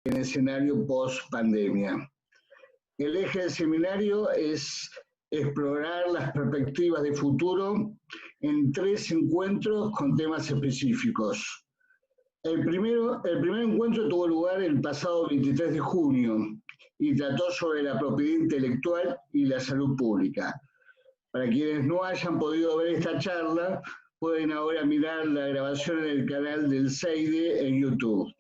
en escenario post-pandemia. El eje del seminario es explorar las perspectivas de futuro en 3 encuentros con temas específicos. El primer encuentro tuvo lugar el pasado 23 de junio y trató sobre la propiedad intelectual y la salud pública. Para quienes no hayan podido ver esta charla, pueden ahora mirar la grabación en el canal del CEIDE en YouTube.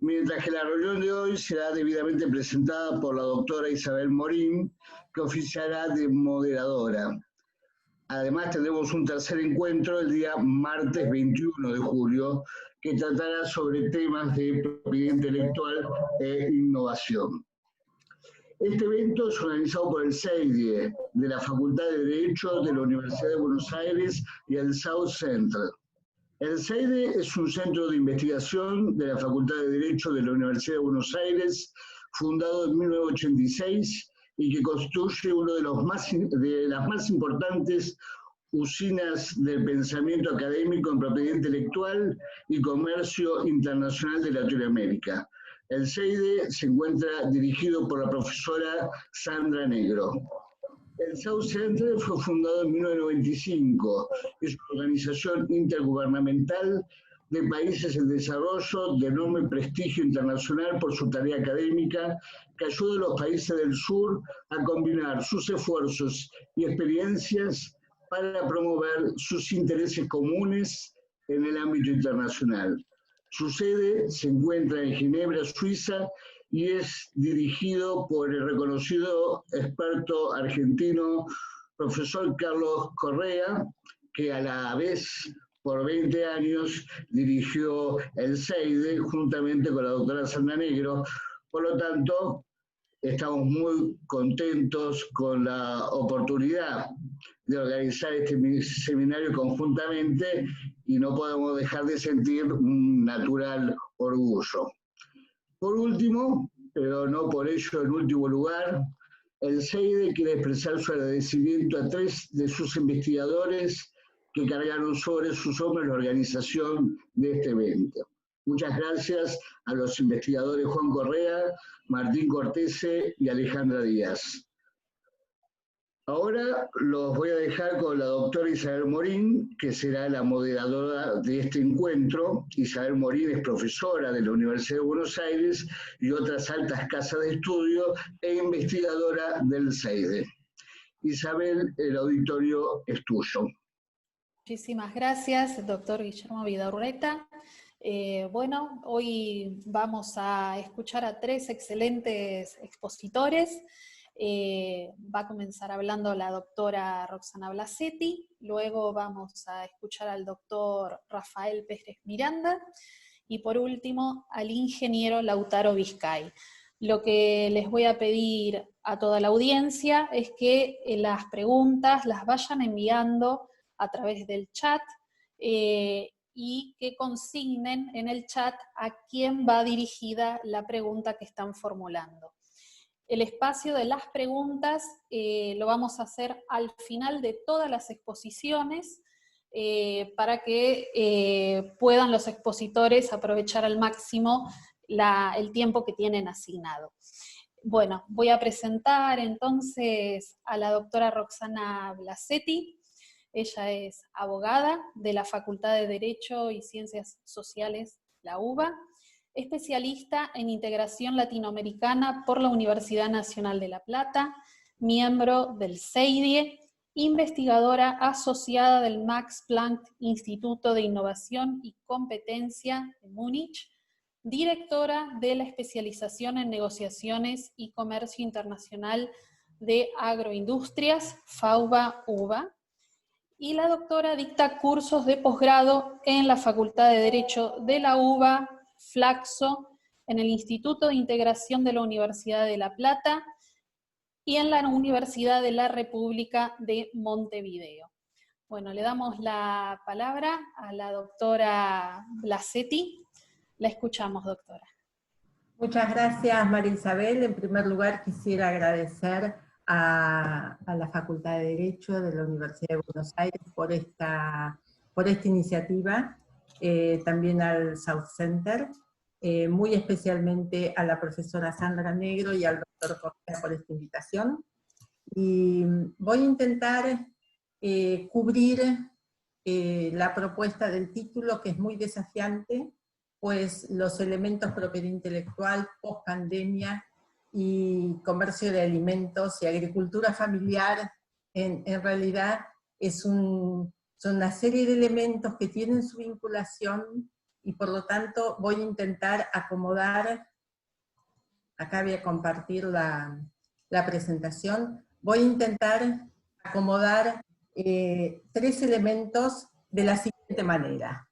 Mientras que la reunión de hoy será debidamente presentada por la doctora Isabel Morín, que oficiará de moderadora. Además, tendremos un tercer encuentro el día martes 21 de julio, que tratará sobre temas de propiedad intelectual e innovación. Este evento es organizado por el CEIDE, de la Facultad de Derecho de la Universidad de Buenos Aires y el South Center. El CEIDE es un centro de investigación de la Facultad de Derecho de la Universidad de Buenos Aires, fundado en 1986 y que constituye uno de las más importantes usinas del pensamiento académico en propiedad intelectual y comercio internacional de Latinoamérica. El CEIDE se encuentra dirigido por la profesora Sandra Negro. El South Center fue fundado en 1995. Es una organización intergubernamental de países en desarrollo de enorme prestigio internacional por su tarea académica, que ayuda a los países del sur a combinar sus esfuerzos y experiencias para promover sus intereses comunes en el ámbito internacional. Su sede se encuentra en Ginebra, Suiza, y es dirigido por el reconocido experto argentino, profesor Carlos Correa, que a la vez, por 20 años, dirigió el CEIDE juntamente con la doctora Sandra Negro. Por lo tanto, estamos muy contentos con la oportunidad de organizar este seminario conjuntamente y no podemos dejar de sentir un natural orgullo. Por último, pero no por ello en último lugar, el CEIDE quiere expresar su agradecimiento a 3 de sus investigadores que cargaron sobre sus hombros la organización de este evento. Muchas gracias a los investigadores Juan Correa, Martín Cortese y Alejandra Díaz. Ahora los voy a dejar con la doctora Isabel Morín, que será la moderadora de este encuentro. Isabel Morín es profesora de la Universidad de Buenos Aires y otras altas casas de estudio e investigadora del CEIDE. Isabel, el auditorio es tuyo. Muchísimas gracias, doctor Guillermo Vidaurreta. Bueno, hoy vamos a escuchar a 3 excelentes expositores. Va a comenzar hablando la doctora Roxana Blasetti, luego vamos a escuchar al doctor Rafael Pérez Miranda y por último al ingeniero Lautaro Vizcay. Lo que les voy a pedir a toda la audiencia es que las preguntas las vayan enviando a través del chat y que consignen en el chat a quién va dirigida la pregunta que están formulando. El espacio de las preguntas lo vamos a hacer al final de todas las exposiciones para que puedan los expositores aprovechar al máximo el tiempo que tienen asignado. Bueno, voy a presentar entonces a la doctora Roxana Blasetti. Ella es abogada de la Facultad de Derecho y Ciencias Sociales, la UBA, especialista en integración latinoamericana por la Universidad Nacional de La Plata, miembro del CEIDE, investigadora asociada del Max Planck Instituto de Innovación y Competencia de Múnich, directora de la especialización en negociaciones y comercio internacional de agroindustrias, FAUBA-UBA, y la doctora dicta cursos de posgrado en la Facultad de Derecho de la UBA, Flaxo, en el Instituto de Integración de la Universidad de La Plata y en la Universidad de la República de Montevideo. Bueno, le damos la palabra a la doctora Blasetti. La escuchamos, doctora. Muchas gracias, María Isabel. En primer lugar, quisiera agradecer a la Facultad de Derecho de la Universidad de Buenos Aires por esta iniciativa, también al South Center muy especialmente a la profesora Sandra Negro y al doctor Correa por esta invitación. Y voy a intentar cubrir la propuesta del título, que es muy desafiante, pues los elementos propiedad intelectual, post-pandemia y comercio de alimentos y agricultura familiar, en realidad son una serie de elementos que tienen su vinculación, y por lo tanto voy a intentar acomodar, acá voy a compartir la presentación, voy a intentar acomodar 3 elementos de la siguiente manera.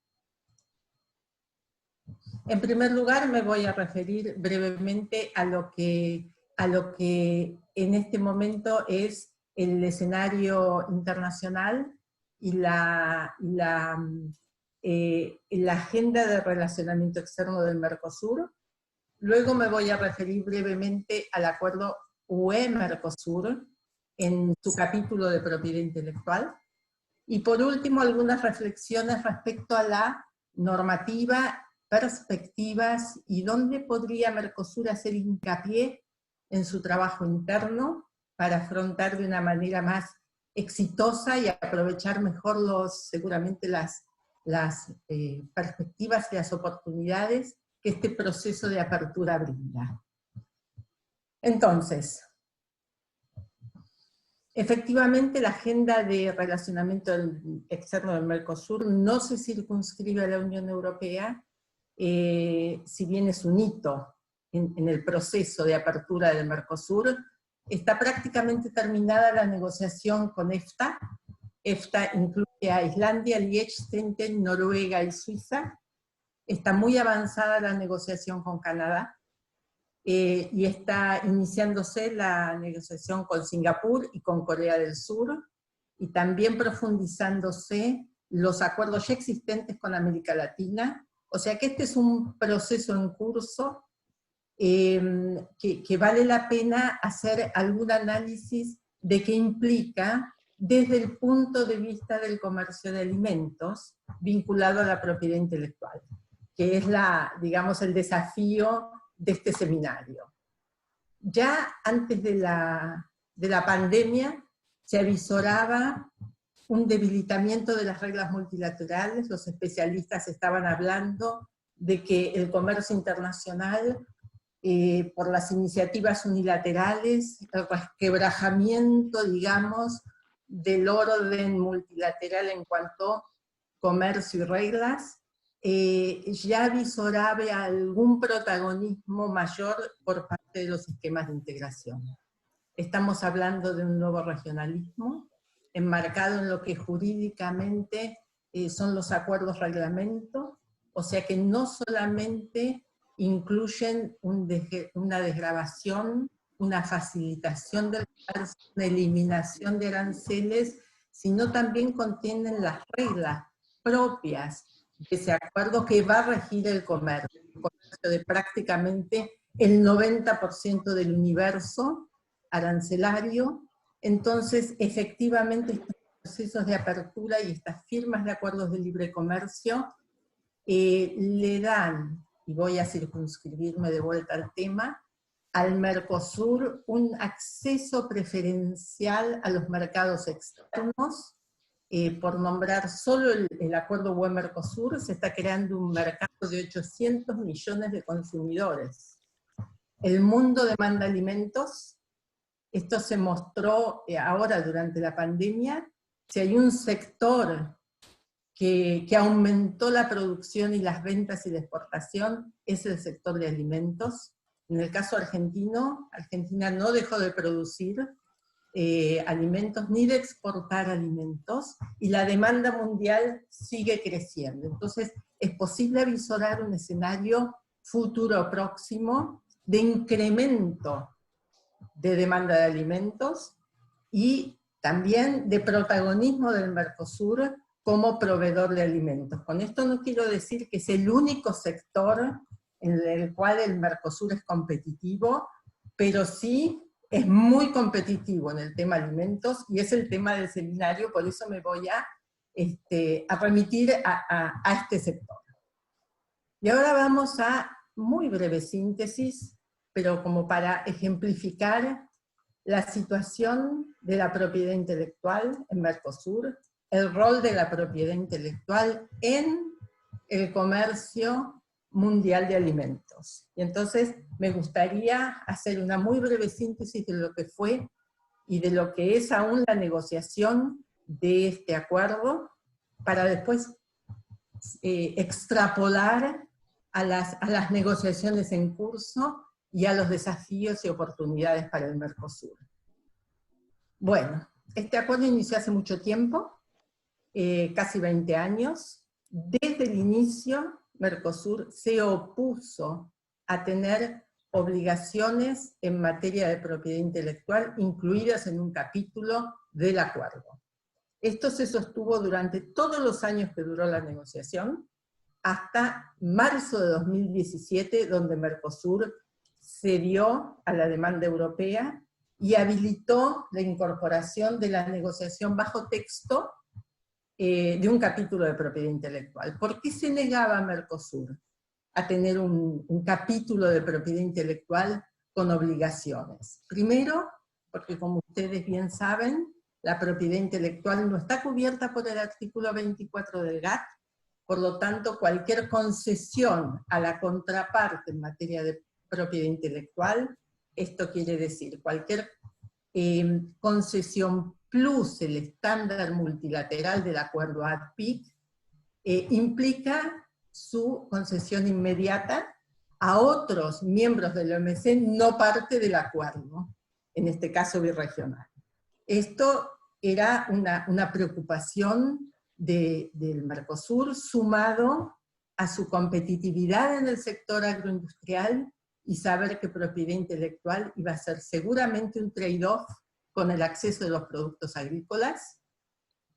En primer lugar, me voy a referir brevemente a lo que en este momento es el escenario internacional y la agenda de relacionamiento externo del Mercosur. Luego me voy a referir brevemente al acuerdo UE-Mercosur en su capítulo de propiedad intelectual. Y por último, algunas reflexiones respecto a la normativa, perspectivas y dónde podría Mercosur hacer hincapié en su trabajo interno para afrontar de una manera más exitosa y aprovechar mejor seguramente las perspectivas y las oportunidades que este proceso de apertura brinda. Entonces, efectivamente la agenda de relacionamiento externo del Mercosur no se circunscribe a la Unión Europea, si bien es un hito en el proceso de apertura del Mercosur. Está prácticamente terminada la negociación con EFTA. EFTA incluye a Islandia, Liechtenstein, Noruega y Suiza. Está muy avanzada la negociación con Canadá, y está iniciándose la negociación con Singapur y con Corea del Sur, y también profundizándose los acuerdos ya existentes con América Latina. O sea que este es un proceso en curso que vale la pena hacer algún análisis de qué implica desde el punto de vista del comercio de alimentos vinculado a la propiedad intelectual, que es digamos, el desafío de este seminario. Ya antes de la pandemia se avisoraba un debilitamiento de las reglas multilaterales. Los especialistas estaban hablando de que el comercio internacional, por las iniciativas unilaterales, el resquebrajamiento, digamos, del orden multilateral en cuanto a comercio y reglas, ya avisoraba algún protagonismo mayor por parte de los esquemas de integración. Estamos hablando de un nuevo regionalismo, enmarcado en lo que jurídicamente son los acuerdos reglamento, o sea que no solamente incluyen una desgravación, una facilitación del comercio, una eliminación de aranceles, sino también contienen las reglas propias de ese acuerdo que va a regir el comercio de prácticamente el 90% del universo arancelario. Entonces, efectivamente, estos procesos de apertura y estas firmas de acuerdos de libre comercio le dan, y voy a circunscribirme de vuelta al tema, al Mercosur un acceso preferencial a los mercados externos. Por nombrar solo el acuerdo UE-Mercosur, se está creando un mercado de 800 millones de consumidores. El mundo demanda alimentos. Esto se mostró ahora durante la pandemia. Si hay un sector que aumentó la producción y las ventas y la exportación, es el sector de alimentos. En el caso argentino, Argentina no dejó de producir alimentos ni de exportar alimentos, y la demanda mundial sigue creciendo. Entonces es posible avisorar un escenario futuro próximo de incremento de demanda de alimentos y también de protagonismo del Mercosur como proveedor de alimentos. Con esto no quiero decir que es el único sector en el cual el Mercosur es competitivo, pero sí es muy competitivo en el tema alimentos, y es el tema del seminario, por eso me voy a remitir a este sector. Y ahora vamos a muy breve síntesis, pero como para ejemplificar la situación de la propiedad intelectual en Mercosur, el rol de la propiedad intelectual en el comercio mundial de alimentos. Y entonces me gustaría hacer una muy breve síntesis de lo que fue y de lo que es aún la negociación de este acuerdo, para después extrapolar a las negociaciones en curso y a los desafíos y oportunidades para el Mercosur. Bueno, este acuerdo inició hace mucho tiempo, casi 20 años. Desde el inicio, Mercosur se opuso a tener obligaciones en materia de propiedad intelectual incluidas en un capítulo del acuerdo. Esto se sostuvo durante todos los años que duró la negociación, hasta marzo de 2017, donde Mercosur cedió a la demanda europea y habilitó la incorporación de la negociación bajo texto de un capítulo de propiedad intelectual. ¿Por qué se negaba Mercosur a tener un capítulo de propiedad intelectual con obligaciones? Primero, porque como ustedes bien saben, la propiedad intelectual no está cubierta por el artículo 24 del GATT, por lo tanto, cualquier concesión a la contraparte en materia de propiedad intelectual, esto quiere decir cualquier concesión plus el estándar multilateral del acuerdo ADPIC, implica su concesión inmediata a otros miembros del OMC no parte del acuerdo, en este caso birregional. Esto era una preocupación del Mercosur, sumado a su competitividad en el sector agroindustrial y saber que propiedad intelectual iba a ser seguramente un trade-off con el acceso de los productos agrícolas,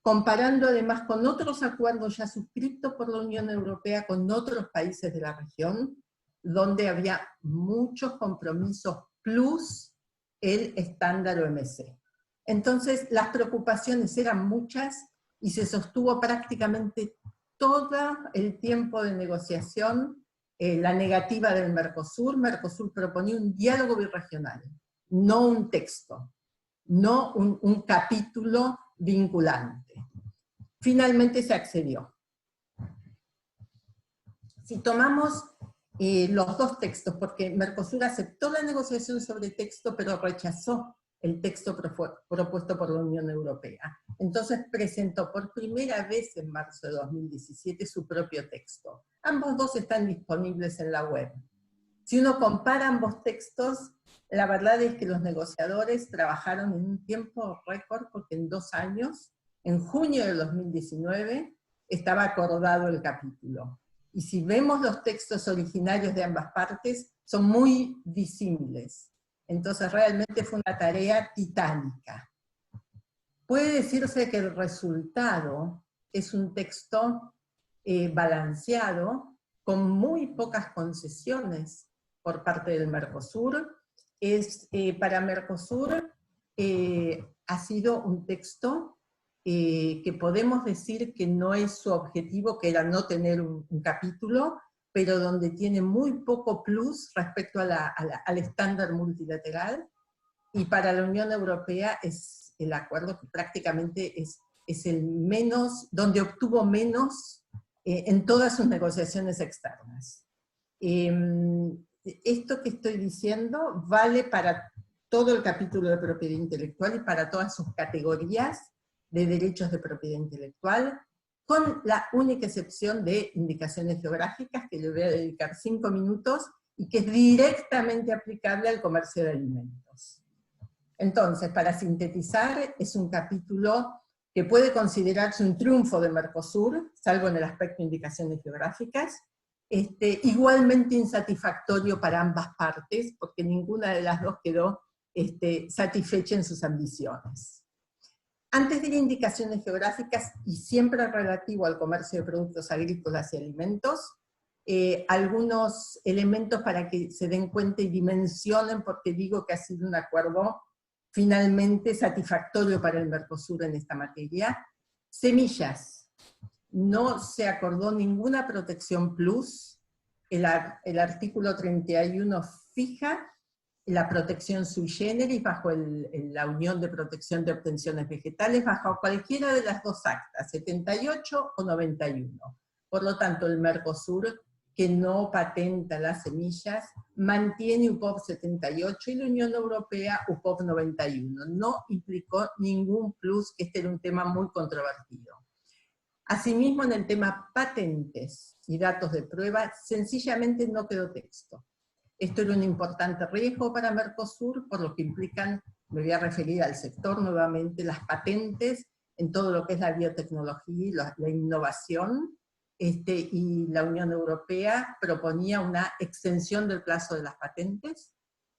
comparando además con otros acuerdos ya suscritos por la Unión Europea con otros países de la región, donde había muchos compromisos plus el estándar OMC. Entonces las preocupaciones eran muchas y se sostuvo prácticamente todo el tiempo de negociación la negativa del Mercosur. Mercosur proponía un diálogo birregional, no un texto, no un capítulo vinculante. Finalmente se accedió. Si tomamos los dos textos, porque Mercosur aceptó la negociación sobre texto, pero rechazó el texto propuesto por la Unión Europea. Entonces presentó por primera vez en marzo de 2017 su propio texto. Ambos dos están disponibles en la web. Si uno compara ambos textos, la verdad es que los negociadores trabajaron en un tiempo récord, porque en 2 años, en junio de 2019, estaba acordado el capítulo. Y si vemos los textos originarios de ambas partes, son muy disímiles. Entonces realmente fue una tarea titánica. Puede decirse que el resultado es un texto balanceado, con muy pocas concesiones por parte del Mercosur. Para Mercosur ha sido un texto que podemos decir que no es su objetivo, que era no tener un capítulo, pero donde tiene muy poco plus respecto al estándar multilateral, y para la Unión Europea es el acuerdo que prácticamente es el menos, donde obtuvo menos en todas sus negociaciones externas. Esto que estoy diciendo vale para todo el capítulo de propiedad intelectual y para todas sus categorías de derechos de propiedad intelectual, con la única excepción de indicaciones geográficas, que le voy a dedicar 5 minutos, y que es directamente aplicable al comercio de alimentos. Entonces, para sintetizar, es un capítulo que puede considerarse un triunfo de Mercosur, salvo en el aspecto de indicaciones geográficas, igualmente insatisfactorio para ambas partes, porque ninguna de las dos quedó satisfecha en sus ambiciones. Antes de ir a indicaciones geográficas, y siempre relativo al comercio de productos agrícolas y alimentos, algunos elementos para que se den cuenta y dimensionen por qué digo que ha sido un acuerdo finalmente satisfactorio para el Mercosur en esta materia. Semillas. No se acordó ninguna protección plus el artículo 31 fija la protección sui generis bajo la Unión de Protección de Obtenciones Vegetales, bajo cualquiera de las dos actas, 78 o 91. Por lo tanto, el Mercosur, que no patenta las semillas, mantiene UPOV 78 y la Unión Europea UPOV 91. No implicó ningún plus, que este era un tema muy controvertido. Asimismo, en el tema patentes y datos de prueba, sencillamente no quedó texto. Esto era un importante riesgo para Mercosur, por lo que implican, me voy a referir al sector nuevamente, las patentes en todo lo que es la biotecnología y la innovación, y la Unión Europea proponía una extensión del plazo de las patentes,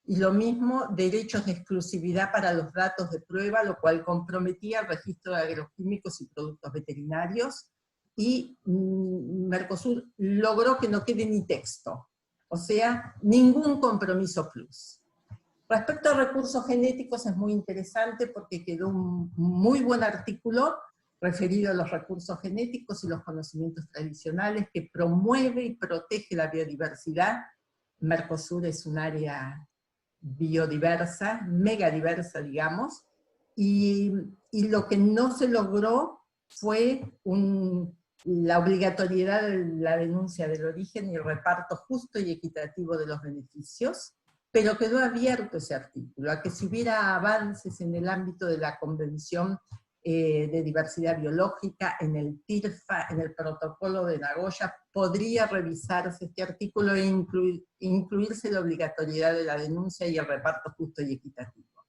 y lo mismo derechos de exclusividad para los datos de prueba, lo cual comprometía el registro de agroquímicos y productos veterinarios, y Mercosur logró que no quede ni texto, o sea, ningún compromiso plus. Respecto a recursos genéticos es muy interesante porque quedó un muy buen artículo referido a los recursos genéticos y los conocimientos tradicionales que promueve y protege la biodiversidad. Mercosur es un área biodiversa, megadiversa, digamos, y lo que no se logró fue la obligatoriedad de la denuncia del origen y el reparto justo y equitativo de los beneficios, pero quedó abierto ese artículo, a que si hubiera avances en el ámbito de la Convención de Diversidad Biológica, en el TIRFA, en el Protocolo de Nagoya, podría revisarse este artículo e incluirse la obligatoriedad de la denuncia y el reparto justo y equitativo.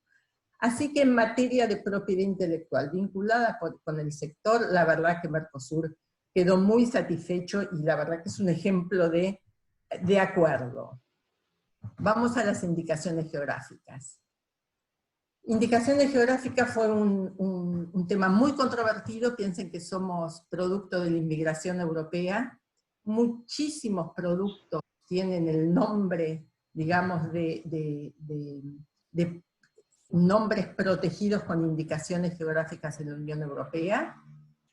Así que en materia de propiedad intelectual vinculada con el sector, la verdad que Mercosur quedó muy satisfecho y la verdad que es un ejemplo de acuerdo. Vamos a las indicaciones geográficas. Indicaciones geográficas fue un tema muy controvertido. Piensen que somos producto de la inmigración europea. Muchísimos productos tienen el nombre, digamos, de nombres protegidos con indicaciones geográficas en la Unión Europea.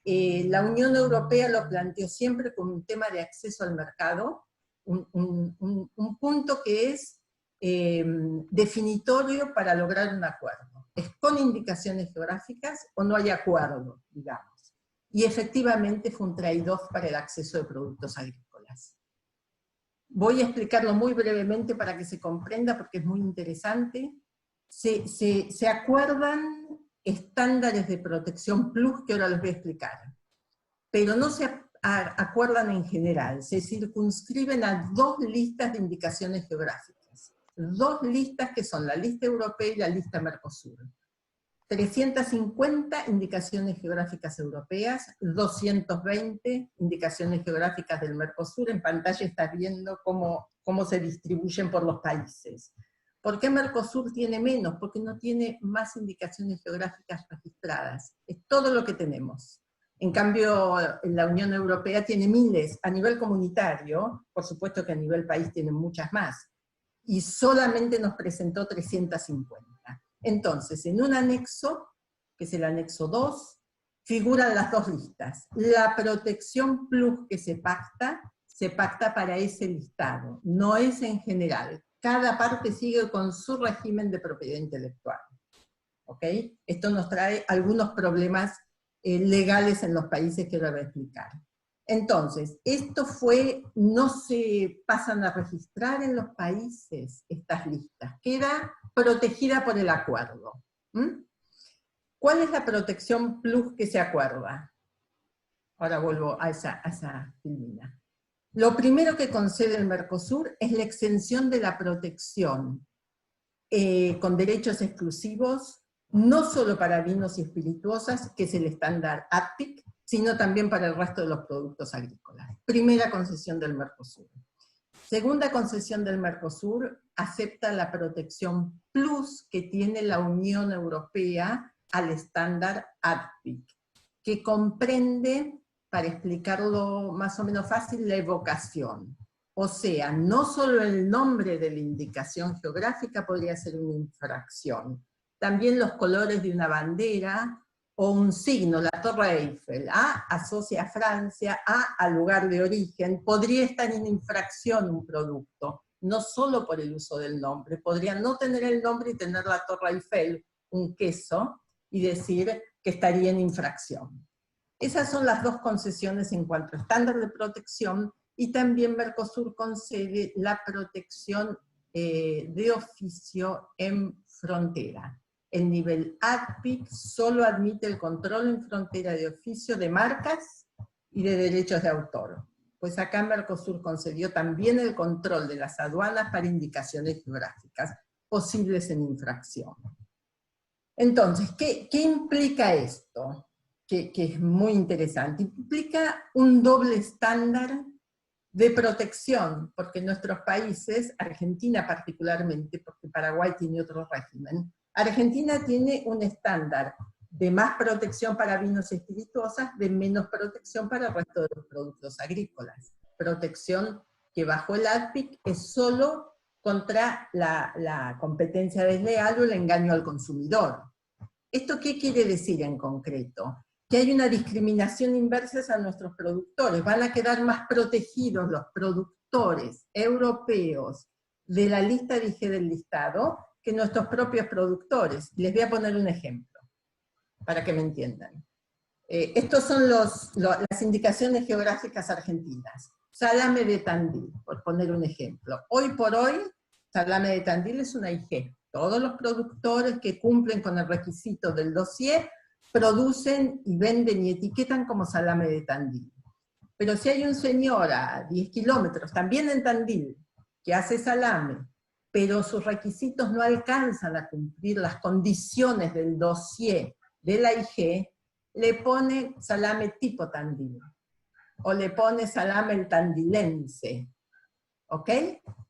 La Unión Europea lo planteó siempre como un tema de acceso al mercado, un punto que es definitorio para lograr un acuerdo. Es con indicaciones geográficas o no hay acuerdo, digamos. Y efectivamente fue un trade-off para el acceso de productos agrícolas. Voy a explicarlo muy brevemente para que se comprenda, porque es muy interesante. Se acuerdan estándares de protección plus, que ahora les voy a explicar, pero no se acuerdan en general, se circunscriben a dos listas de indicaciones geográficas. Dos listas que son la lista europea y la lista Mercosur. 350 indicaciones geográficas europeas, 220 indicaciones geográficas del Mercosur. En pantalla estás viendo cómo se distribuyen por los países. ¿Por qué Mercosur tiene menos? Porque no tiene más indicaciones geográficas registradas. Es todo lo que tenemos. En cambio, la Unión Europea tiene miles. A nivel comunitario, por supuesto que a nivel país tienen muchas más. Y solamente nos presentó 350. Entonces, en un anexo, que es el anexo 2, figuran las dos listas. La protección plus que se pacta para ese listado. No es en general. Cada parte sigue con su régimen de propiedad intelectual. ¿Ok? Esto nos trae algunos problemas legales en los países que ahora voy a explicar. Entonces, no se pasan a registrar en los países estas listas, queda protegida por el acuerdo. ¿Cuál es la protección plus que se acuerda? Ahora vuelvo a esa filmina. Lo primero que concede el Mercosur es la exención de la protección con derechos exclusivos, no solo para vinos y espirituosas, que es el estándar ATPIC, sino también para el resto de los productos agrícolas. Primera concesión del Mercosur. Segunda concesión del Mercosur, acepta la protección plus que tiene la Unión Europea al estándar ATPIC, que comprende, para explicarlo más o menos fácil, la evocación. O sea, no solo el nombre de la indicación geográfica podría ser una infracción, también los colores de una bandera, o un signo, la Torre Eiffel, A asocia a Francia, A al lugar de origen, podría estar en infracción un producto, no solo por el uso del nombre, podría no tener el nombre y tener la Torre Eiffel, un queso, y decir que estaría en infracción. Esas son las dos concesiones en cuanto a estándar de protección, y también Mercosur concede la protección de oficio en frontera. El nivel ADPIC solo admite el control en frontera de oficio de marcas y de derechos de autor. Pues acá Mercosur concedió también el control de las aduanas para indicaciones geográficas posibles en infracción. Entonces, ¿qué implica esto? Que es muy interesante. Implica un doble estándar de protección, porque en nuestros países, Argentina particularmente, porque Paraguay tiene otro régimen, Argentina tiene un estándar de más protección para vinos y espirituosas, de menos protección para el resto de los productos agrícolas. Protección que bajo el ADPIC es solo contra la competencia desleal o el engaño al consumidor. ¿Esto qué quiere decir en concreto? Que hay una discriminación inversa a nuestros productores. Van a quedar más protegidos los productores europeos de la lista de IG del listado que nuestros propios productores. Les voy a poner un ejemplo, para que me entiendan. Estos son las indicaciones geográficas argentinas. Salame de Tandil, por poner un ejemplo. Hoy por hoy, salame de Tandil es una IG. Todos los productores que cumplen con el requisito del dossier producen y venden y etiquetan como salame de Tandil. Pero si hay un señor a 10 kilómetros, también en Tandil, que hace salame, pero sus requisitos no alcanzan a cumplir las condiciones del dossier de la IG, le pone salame tipo Tandil, o le pone salame el tandilense, ¿ok?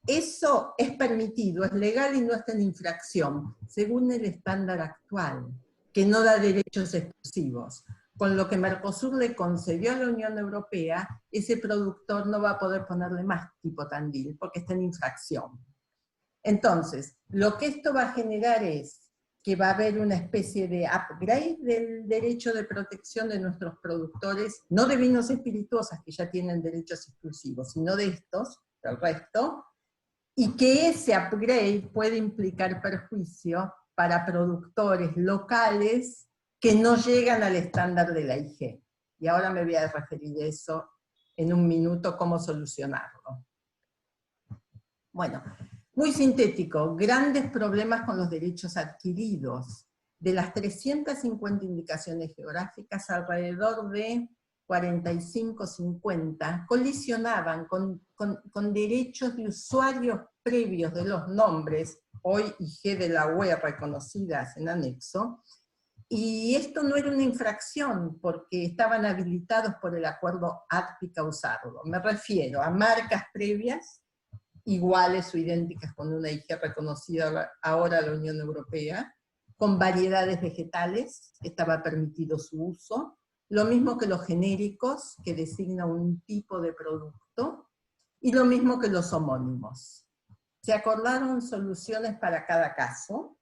Eso es permitido, es legal y no está en infracción, según el estándar actual, que no da derechos exclusivos. Con lo que Mercosur le concedió a la Unión Europea, ese productor no va a poder ponerle más tipo Tandil, porque está en infracción. Entonces, lo que esto va a generar es que va a haber una especie de upgrade del derecho de protección de nuestros productores, no de vinos espirituosos que ya tienen derechos exclusivos, sino de estos, del resto, y que ese upgrade puede implicar perjuicio para productores locales que no llegan al estándar de la IG. Y ahora me voy a referir a eso en un minuto, cómo solucionarlo. Bueno, muy sintético, grandes problemas con los derechos adquiridos. De las 350 indicaciones geográficas, alrededor de 45, 50 colisionaban con derechos de usuarios previos de los nombres, hoy IG de la UE reconocidas en anexo, y esto no era una infracción porque estaban habilitados por el acuerdo ADPIC a usarlo. Me refiero a marcas previas, iguales o idénticas con una IG reconocida ahora a la Unión Europea, con variedades vegetales, estaba permitido su uso, lo mismo que los genéricos, que designa un tipo de producto, y lo mismo que los homónimos. Se acordaron soluciones para cada caso,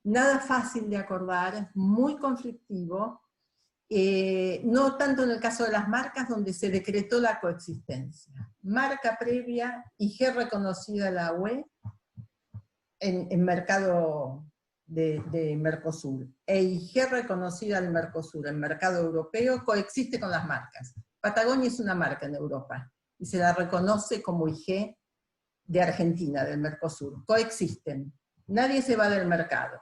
nada fácil de acordar, muy conflictivo, no tanto en el caso de las marcas, donde se decretó la coexistencia. Marca previa, IG reconocida a la UE, en mercado de Mercosur, e IG reconocida al Mercosur, en mercado europeo, coexiste con las marcas. Patagonia es una marca en Europa, y se la reconoce como IG de Argentina, del Mercosur. Coexisten. Nadie se va del mercado.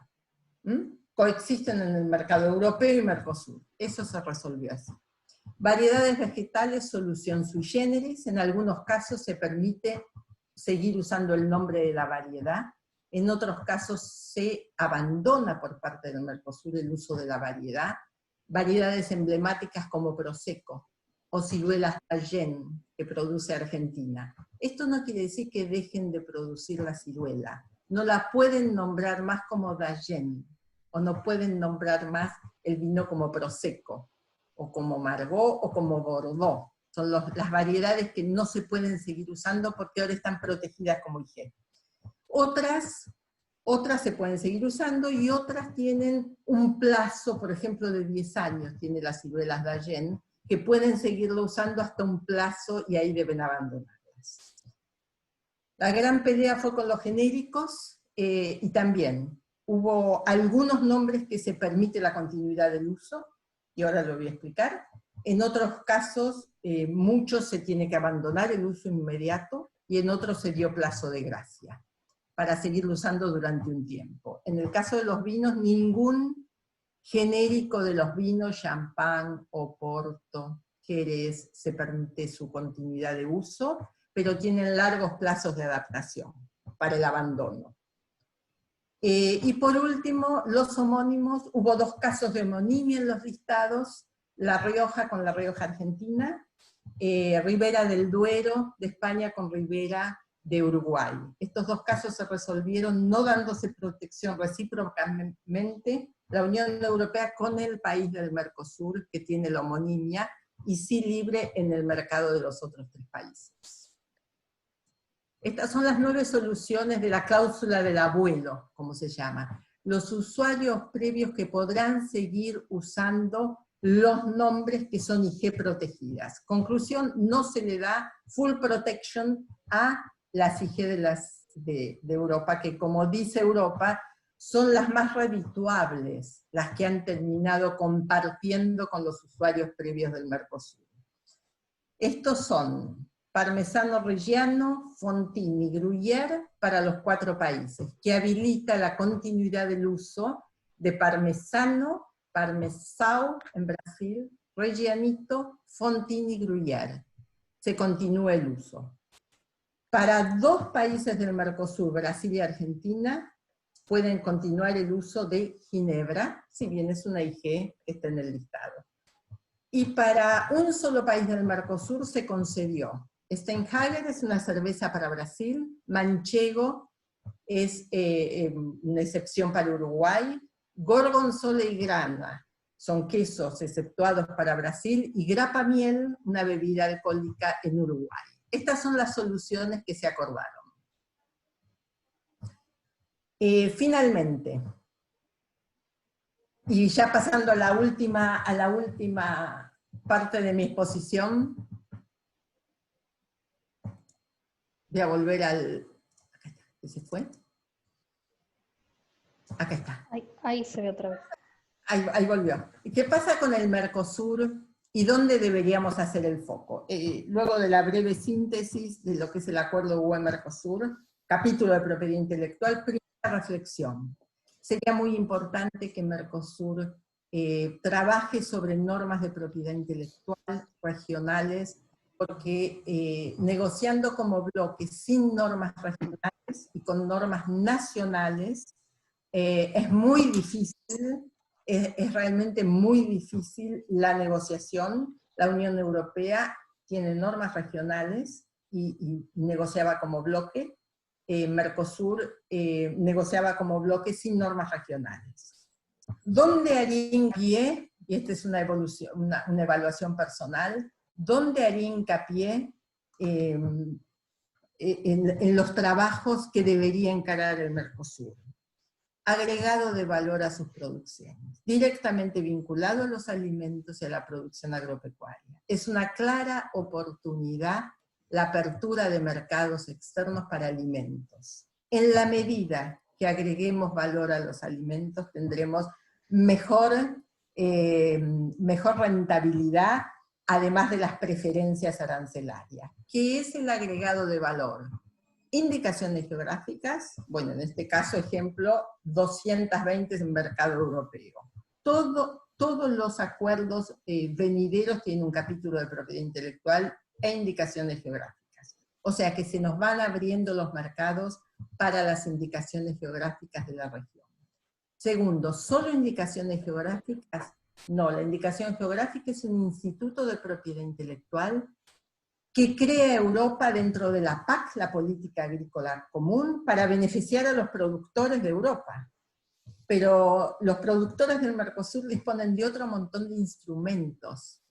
Coexisten en el mercado europeo y Mercosur. Eso se resolvió así. Variedades vegetales, solución sui generis. En algunos casos se permite seguir usando el nombre de la variedad. En otros casos se abandona por parte del Mercosur el uso de la variedad. Variedades emblemáticas como Prosecco o ciruelas Dayen, que produce Argentina. Esto no quiere decir que dejen de producir la ciruela. No la pueden nombrar más como Dayen, o no pueden nombrar más el vino como Prosecco, o como Margaux, o como Bordeaux. Son las variedades que no se pueden seguir usando porque ahora están protegidas como IG. Otras Otras se pueden seguir usando y otras tienen un plazo, por ejemplo, de 10 años, tiene las ciruelas de Allen, que pueden seguirlo usando hasta un plazo y ahí deben abandonarlas. La gran pelea fue con los genéricos y también hubo algunos nombres que se permite la continuidad del uso, y ahora lo voy a explicar. En otros casos, muchos se tiene que abandonar el uso inmediato, y en otros se dio plazo de gracia, para seguirlo usando durante un tiempo. En el caso de los vinos, ningún genérico de los vinos, champán, oporto, jerez, se permite su continuidad de uso, pero tienen largos plazos de adaptación para el abandono. Y por último, los homónimos, hubo 2 casos de homonimia en los listados, La Rioja con La Rioja Argentina, Ribera del Duero de España con Ribera de Uruguay. Estos 2 casos se resolvieron no dándose protección recíprocamente la Unión Europea con el país del Mercosur, que tiene la homonimia, y sí libre en el mercado de los otros 3 países. Estas son las 9 soluciones de la cláusula del abuelo, como se llama. Los usuarios previos que podrán seguir usando los nombres que son IG protegidas. Conclusión, no se le da full protection a las IG de Europa, que como dice Europa, son las más redituables, las que han terminado compartiendo con los usuarios previos del Mercosur. Estos son Parmesano Reggiano, Fontini, Gruyère para los 4 países, que habilita la continuidad del uso de Parmesano, Parmesão en Brasil, Reggianito, Fontini, Gruyère. Se continúa el uso. Para 2 países del Mercosur, Brasil y Argentina, pueden continuar el uso de Ginebra, si bien es una IG que está en el listado. Y para un solo país del Mercosur se concedió. Steinhager es una cerveza para Brasil, Manchego es una excepción para Uruguay, Gorgonzola y Grana son quesos exceptuados para Brasil, y Grappa Miel, una bebida alcohólica en Uruguay. Estas son las soluciones que se acordaron. Finalmente, y ya pasando a la última parte de mi exposición, voy a volver al... ¿Qué se fue? Acá está. Ahí se ve otra vez. Ahí volvió. ¿Qué pasa con el Mercosur y dónde deberíamos hacer el foco? Luego de la breve síntesis de lo que es el acuerdo UE-Mercosur, capítulo de propiedad intelectual, primera reflexión. Sería muy importante que Mercosur trabaje sobre normas de propiedad intelectual regionales, porque negociando como bloque sin normas regionales y con normas nacionales, es muy difícil, es realmente muy difícil la negociación. La Unión Europea tiene normas regionales y negociaba como bloque. Mercosur negociaba como bloque sin normas regionales. ¿Dónde haría hincapié? Y esta es una evaluación personal. ¿Dónde haría hincapié en los trabajos que debería encarar el Mercosur? Agregado de valor a sus producciones, directamente vinculado a los alimentos y a la producción agropecuaria. Es una clara oportunidad la apertura de mercados externos para alimentos. En la medida que agreguemos valor a los alimentos, tendremos mejor rentabilidad, además de las preferencias arancelarias. ¿Qué es el agregado de valor? Indicaciones geográficas, bueno, en este caso, ejemplo, 220 en mercado europeo. Todos los acuerdos venideros tienen un capítulo de propiedad intelectual e indicaciones geográficas. O sea que se nos van abriendo los mercados para las indicaciones geográficas de la región. Segundo, ¿solo indicaciones geográficas? No, la indicación geográfica es un instituto de propiedad intelectual que crea Europa dentro de la PAC, la Política Agrícola Común, para beneficiar a los productores de Europa. Pero los productores del Mercosur disponen de otro montón de instrumentos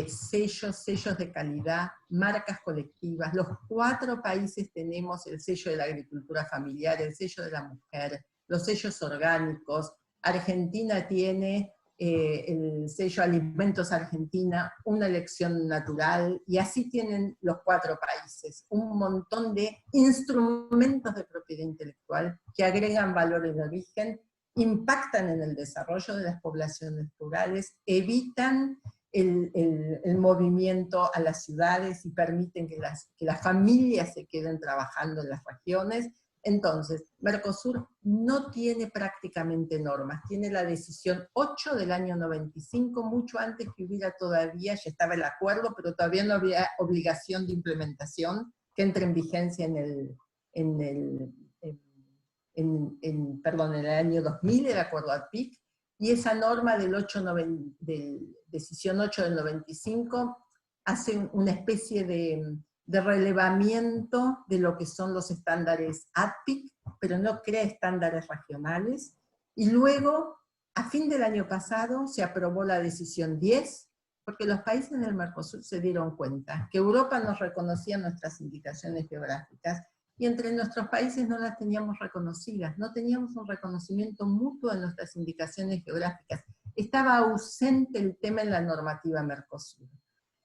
sellos de calidad, marcas colectivas. Los 4 países tenemos el sello de la agricultura familiar, el sello de la mujer, los sellos orgánicos. Argentina tiene el sello Alimentos Argentina, una elección natural, y así tienen los 4 países. Un montón de instrumentos de propiedad intelectual que agregan valor en origen, impactan en el desarrollo de las poblaciones rurales, evitan el movimiento a las ciudades y permiten que las familias se queden trabajando en las regiones. Entonces, Mercosur no tiene prácticamente normas, tiene la decisión 8 del año 95, mucho antes que hubiera todavía, ya estaba el acuerdo, pero todavía no había obligación de implementación que entre en vigencia en el año 2000, el acuerdo ADPIC, y esa norma del decisión 8 del 95 hace una especie de relevamiento de lo que son los estándares ADPIC, pero no crea estándares regionales. Y luego, a fin del año pasado, se aprobó la decisión 10, porque los países del Mercosur se dieron cuenta que Europa nos reconocía nuestras indicaciones geográficas, y entre nuestros países no las teníamos reconocidas, no teníamos un reconocimiento mutuo de nuestras indicaciones geográficas. Estaba ausente el tema en la normativa Mercosur.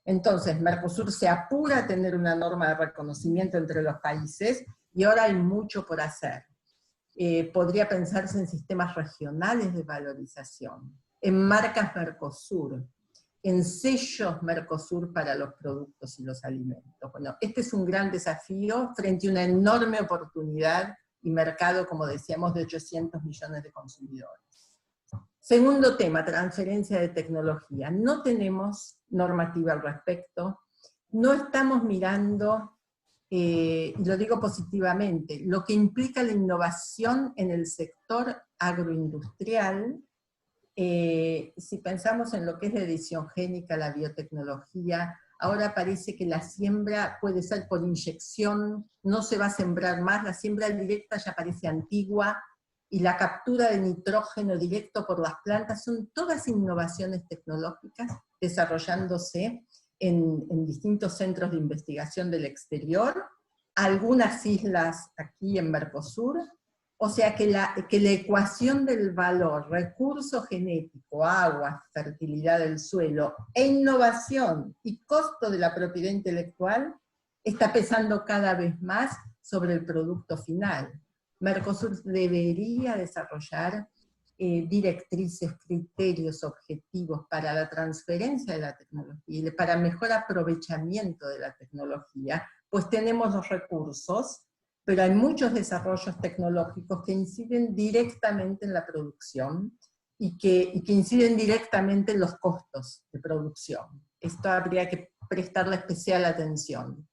Entonces, Mercosur se apura a tener una norma de reconocimiento entre los países, y ahora hay mucho por hacer. Podría pensarse en sistemas regionales de valorización, en marcas Mercosur, en sellos Mercosur para los productos y los alimentos. Bueno, este es un gran desafío frente a una enorme oportunidad y mercado, como decíamos, de 800 millones de consumidores. Segundo tema, transferencia de tecnología. No tenemos normativa al respecto, no estamos mirando, y lo digo positivamente, lo que implica la innovación en el sector agroindustrial. Si pensamos en lo que es la edición génica, la biotecnología, ahora parece que la siembra puede ser por inyección, no se va a sembrar más, la siembra directa ya parece antigua, y la captura de nitrógeno directo por las plantas son todas innovaciones tecnológicas desarrollándose en distintos centros de investigación del exterior, algunas islas aquí en Mercosur. O sea que la ecuación del valor, recurso genético, agua, fertilidad del suelo, e innovación y costo de la propiedad intelectual está pesando cada vez más sobre el producto final. Mercosur debería desarrollar directrices, criterios, objetivos para la transferencia de la tecnología y para mejor aprovechamiento de la tecnología, pues tenemos los recursos, pero hay muchos desarrollos tecnológicos que inciden directamente en la producción y que inciden directamente en los costos de producción. Esto habría que prestarle especial atención.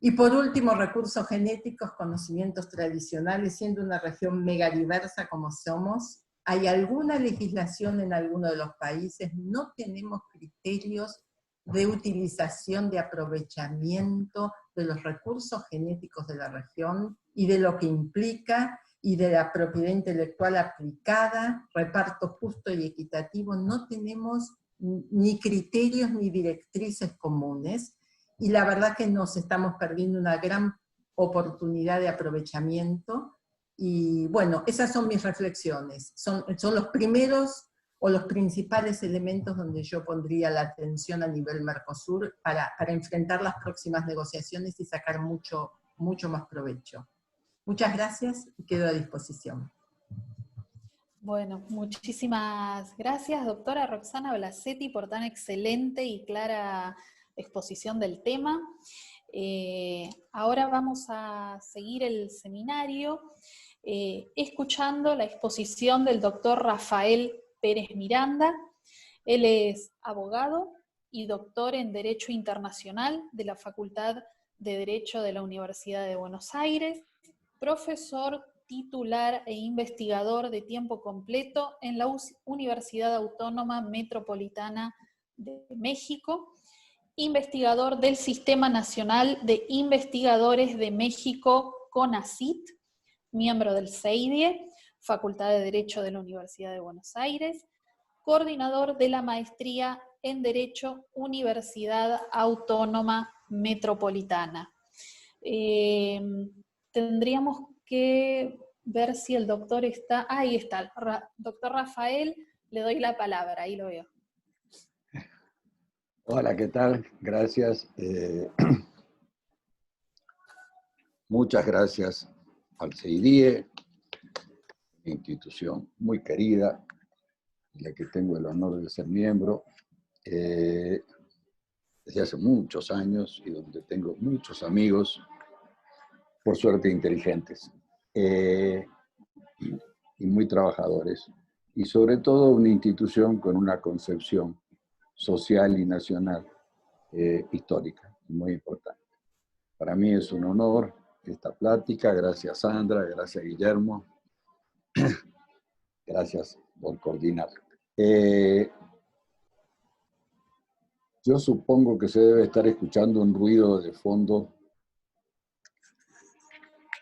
Y por último, recursos genéticos, conocimientos tradicionales, siendo una región megadiversa como somos, hay alguna legislación en alguno de los países, no tenemos criterios de utilización, de aprovechamiento de los recursos genéticos de la región y de lo que implica, y de la propiedad intelectual aplicada, reparto justo y equitativo. No tenemos ni criterios ni directrices comunes, y la verdad que nos estamos perdiendo una gran oportunidad de aprovechamiento. Y bueno, esas son mis reflexiones, son los primeros o los principales elementos donde yo pondría la atención a nivel Mercosur para enfrentar las próximas negociaciones y sacar mucho más provecho. Muchas gracias y quedo a disposición. Bueno, muchísimas gracias, doctora Roxana Blasetti, por tan excelente y clara exposición del tema. Ahora vamos a seguir el seminario escuchando la exposición del doctor Rafael Pérez Miranda. Él es abogado y doctor en Derecho Internacional de la Facultad de Derecho de la Universidad de Buenos Aires, profesor titular e investigador de tiempo completo en la Universidad Autónoma Metropolitana de México, investigador del Sistema Nacional de Investigadores de México, CONACYT, miembro del CEIDIE, Facultad de Derecho de la Universidad de Buenos Aires, coordinador de la Maestría en Derecho, Universidad Autónoma Metropolitana. Tendríamos que ver si el doctor está... Ahí está, doctor Rafael, le doy la palabra, ahí lo veo. Hola, ¿qué tal? Gracias. Muchas gracias al CIDIE, institución muy querida, de la que tengo el honor de ser miembro, desde hace muchos años y donde tengo muchos amigos, por suerte inteligentes, y muy trabajadores. Y sobre todo una institución con una concepción social y nacional histórica, muy importante. Para mí es un honor esta plática. Gracias Sandra, gracias Guillermo, gracias por coordinar. Yo supongo que se debe estar escuchando un ruido de fondo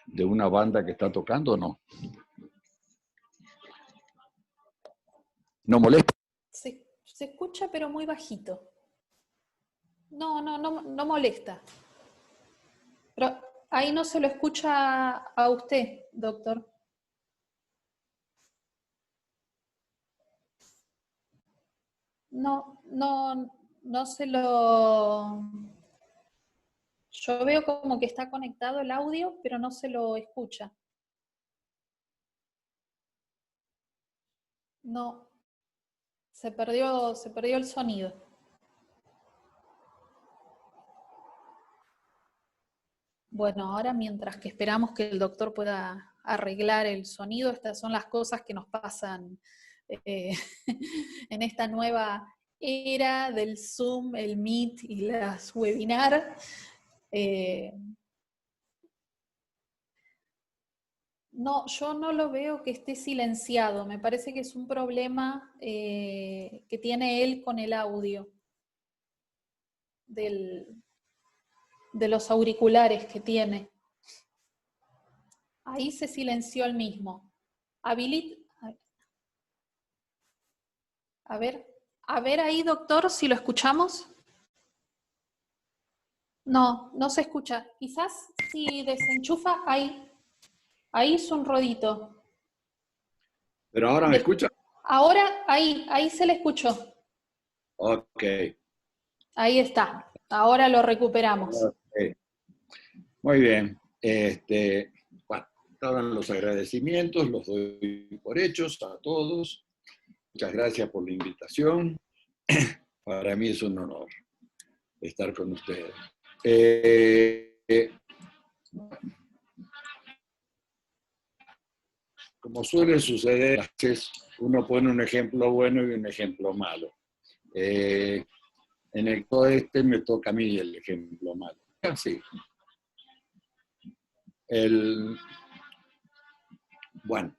de una banda que está tocando, ¿o no? ¿No molesta? Se escucha, pero muy bajito. No molesta. Pero ahí no se lo escucha a usted, doctor. No se lo... Yo veo como que está conectado el audio, pero no se lo escucha. No, se perdió el sonido. Bueno, ahora mientras que esperamos que el doctor pueda arreglar el sonido, estas son las cosas que nos pasan en esta nueva era del Zoom, el Meet y las webinar. No, yo no lo veo que esté silenciado. Me parece que es un problema que tiene él con el audio de los auriculares que tiene. Ahí se silenció el mismo. A ver ahí, doctor, si lo escuchamos. No se escucha. Quizás si desenchufa, ahí es un rodito. ¿Pero ahora me escucha? Ahora, ahí se le escuchó. Ok. Ahí está. Ahora lo recuperamos. Okay. Muy bien. Bueno, estaban los agradecimientos, los doy por hechos a todos. Muchas gracias por la invitación. Para mí es un honor estar con ustedes. Como suele suceder, uno pone un ejemplo bueno y un ejemplo malo. En el caso me toca a mí el ejemplo malo. Sí. Bueno.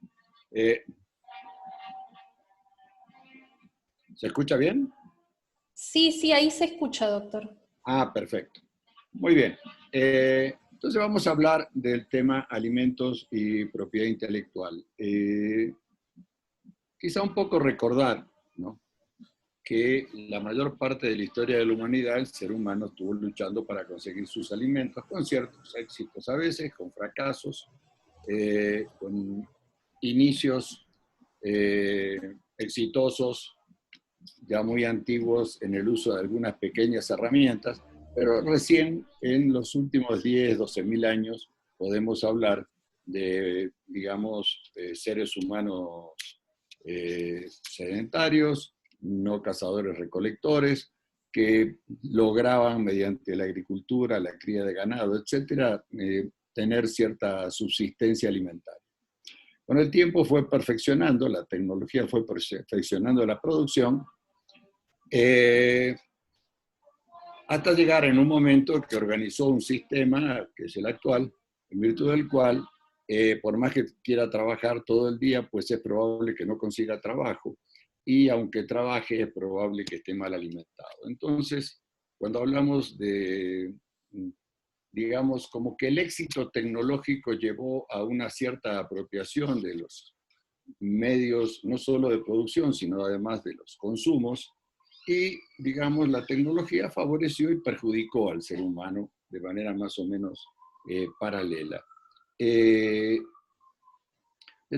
¿Se escucha bien? Sí, ahí se escucha, doctor. Ah, perfecto. Muy bien. Entonces vamos a hablar del tema alimentos y propiedad intelectual. Quizá un poco recordar, ¿no?, que la mayor parte de la historia de la humanidad el ser humano estuvo luchando para conseguir sus alimentos, con ciertos éxitos a veces, con fracasos, con inicios exitosos, ya muy antiguos en el uso de algunas pequeñas herramientas, pero recién en los últimos 10, 12.000 años podemos hablar de, digamos, de seres humanos sedentarios, no cazadores-recolectores, que lograban mediante la agricultura, la cría de ganado, etcétera, tener cierta subsistencia alimentaria. Con el tiempo fue perfeccionando, la tecnología fue perfeccionando la producción, hasta llegar en un momento que organizó un sistema, que es el actual, en virtud del cual, por más que quiera trabajar todo el día, pues es probable que no consiga trabajo, y aunque trabaje, es probable que esté mal alimentado. Entonces, cuando hablamos de, digamos, como que el éxito tecnológico llevó a una cierta apropiación de los medios, no solo de producción, sino además de los consumos, y, digamos, la tecnología favoreció y perjudicó al ser humano de manera más o menos paralela. De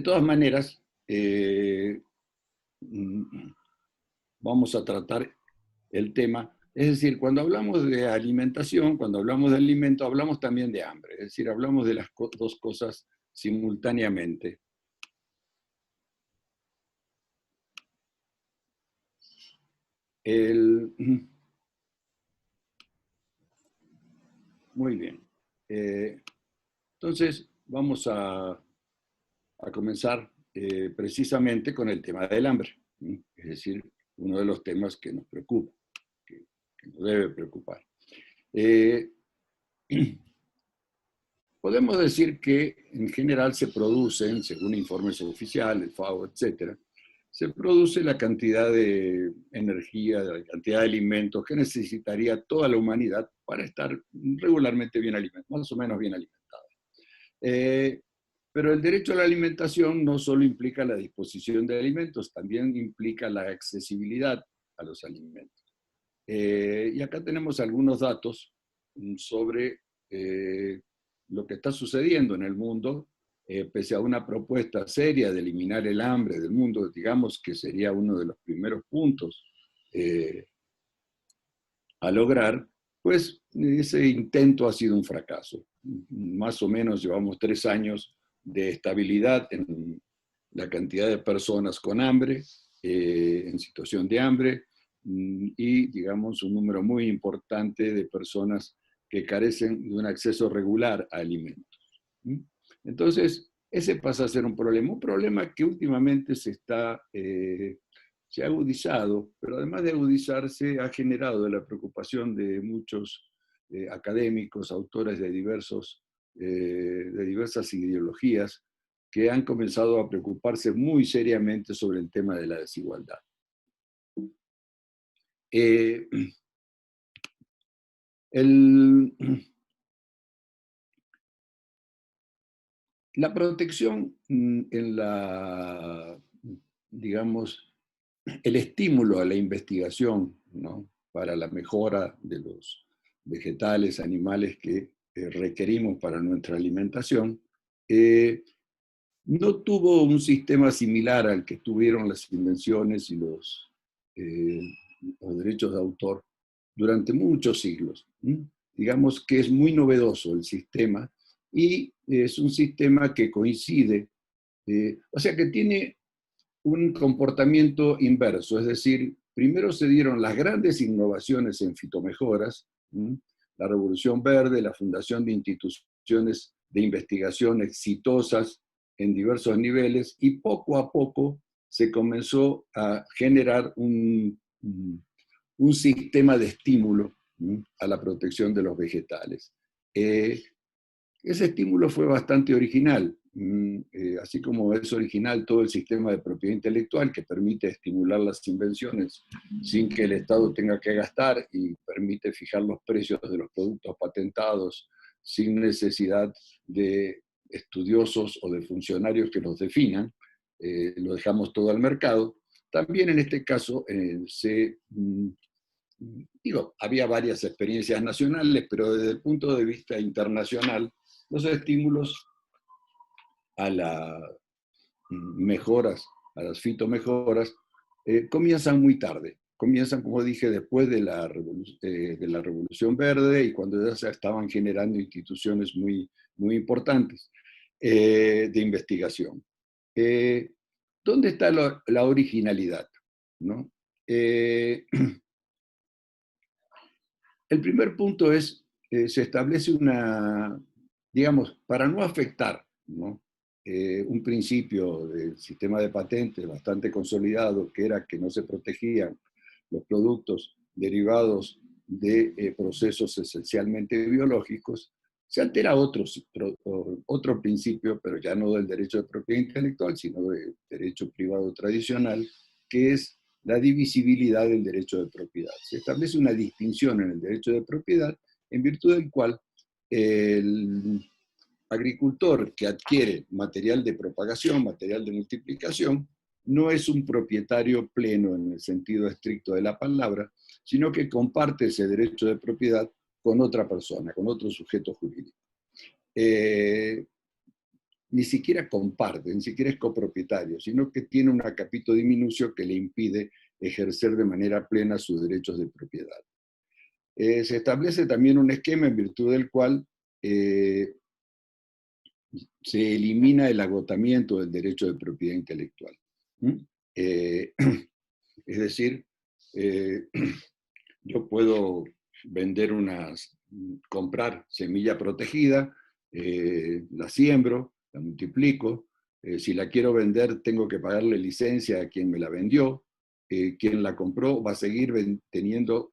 todas maneras, vamos a tratar el tema. Es decir, cuando hablamos de alimentación, cuando hablamos de alimento, hablamos también de hambre. Es decir, hablamos de las dos cosas simultáneamente. Muy bien. Entonces, vamos a comenzar precisamente con el tema del hambre. Es decir, uno de los temas que nos preocupa, que nos debe preocupar. Podemos decir que en general se producen, según informes oficiales, FAO, etc., se produce la cantidad de energía, la cantidad de alimentos que necesitaría toda la humanidad para estar regularmente bien alimentada, más o menos bien alimentada. Pero el derecho a la alimentación no solo implica la disposición de alimentos, también implica la accesibilidad a los alimentos. Y acá tenemos algunos datos sobre lo que está sucediendo en el mundo, pese a una propuesta seria de eliminar el hambre del mundo, digamos que sería uno de los primeros puntos a lograr, pues ese intento ha sido un fracaso. Más o menos llevamos 3 años de estabilidad en la cantidad de personas con hambre, en situación de hambre, y digamos un número muy importante de personas que carecen de un acceso regular a alimentos. Entonces, ese pasa a ser un problema que últimamente se ha agudizado, pero además de agudizarse, ha generado la preocupación de muchos académicos, autores de diversas ideologías, que han comenzado a preocuparse muy seriamente sobre el tema de la desigualdad. La protección digamos, el estímulo a la investigación, ¿no?, para la mejora de los vegetales, animales que requerimos para nuestra alimentación, no tuvo un sistema similar al que tuvieron las invenciones y los derechos de autor durante muchos siglos. Digamos que es muy novedoso el sistema y es un sistema que coincide, o sea que tiene un comportamiento inverso, es decir, primero se dieron las grandes innovaciones en fitomejoras, la Revolución Verde, la fundación de instituciones de investigación exitosas en diversos niveles, y poco a poco se comenzó a generar un sistema de estímulo a la protección de los vegetales. Ese estímulo fue bastante original, así como es original todo el sistema de propiedad intelectual que permite estimular las invenciones sin que el Estado tenga que gastar y permite fijar los precios de los productos patentados sin necesidad de estudiosos o de funcionarios que los definan, lo dejamos todo al mercado. También en este caso había varias experiencias nacionales, pero desde el punto de vista internacional, los estímulos a las mejoras, a las fitomejoras, comienzan muy tarde. Comienzan, como dije, después de la Revolución Verde y cuando ya se estaban generando instituciones muy, muy importantes de investigación. ¿Dónde está la originalidad, ¿no? El primer punto es, se establece digamos, para no afectar, ¿no?, un principio del sistema de patentes bastante consolidado, que era que no se protegían los productos derivados de procesos esencialmente biológicos, se altera otro principio, pero ya no del derecho de propiedad intelectual, sino del derecho privado tradicional, que es la divisibilidad del derecho de propiedad. Se establece una distinción en el derecho de propiedad en virtud del cual el agricultor que adquiere material de propagación, material de multiplicación, no es un propietario pleno en el sentido estricto de la palabra, sino que comparte ese derecho de propiedad con otra persona, con otro sujeto jurídico. Ni siquiera comparte, ni siquiera es copropietario, sino que tiene un acapito diminucio que le impide ejercer de manera plena sus derechos de propiedad. Se establece también un esquema en virtud del cual se elimina el agotamiento del derecho de propiedad intelectual. Es decir, yo puedo comprar semilla protegida, la siembro, la multiplico, si la quiero vender tengo que pagarle licencia a quien me la vendió, quien la compró va a seguir teniendo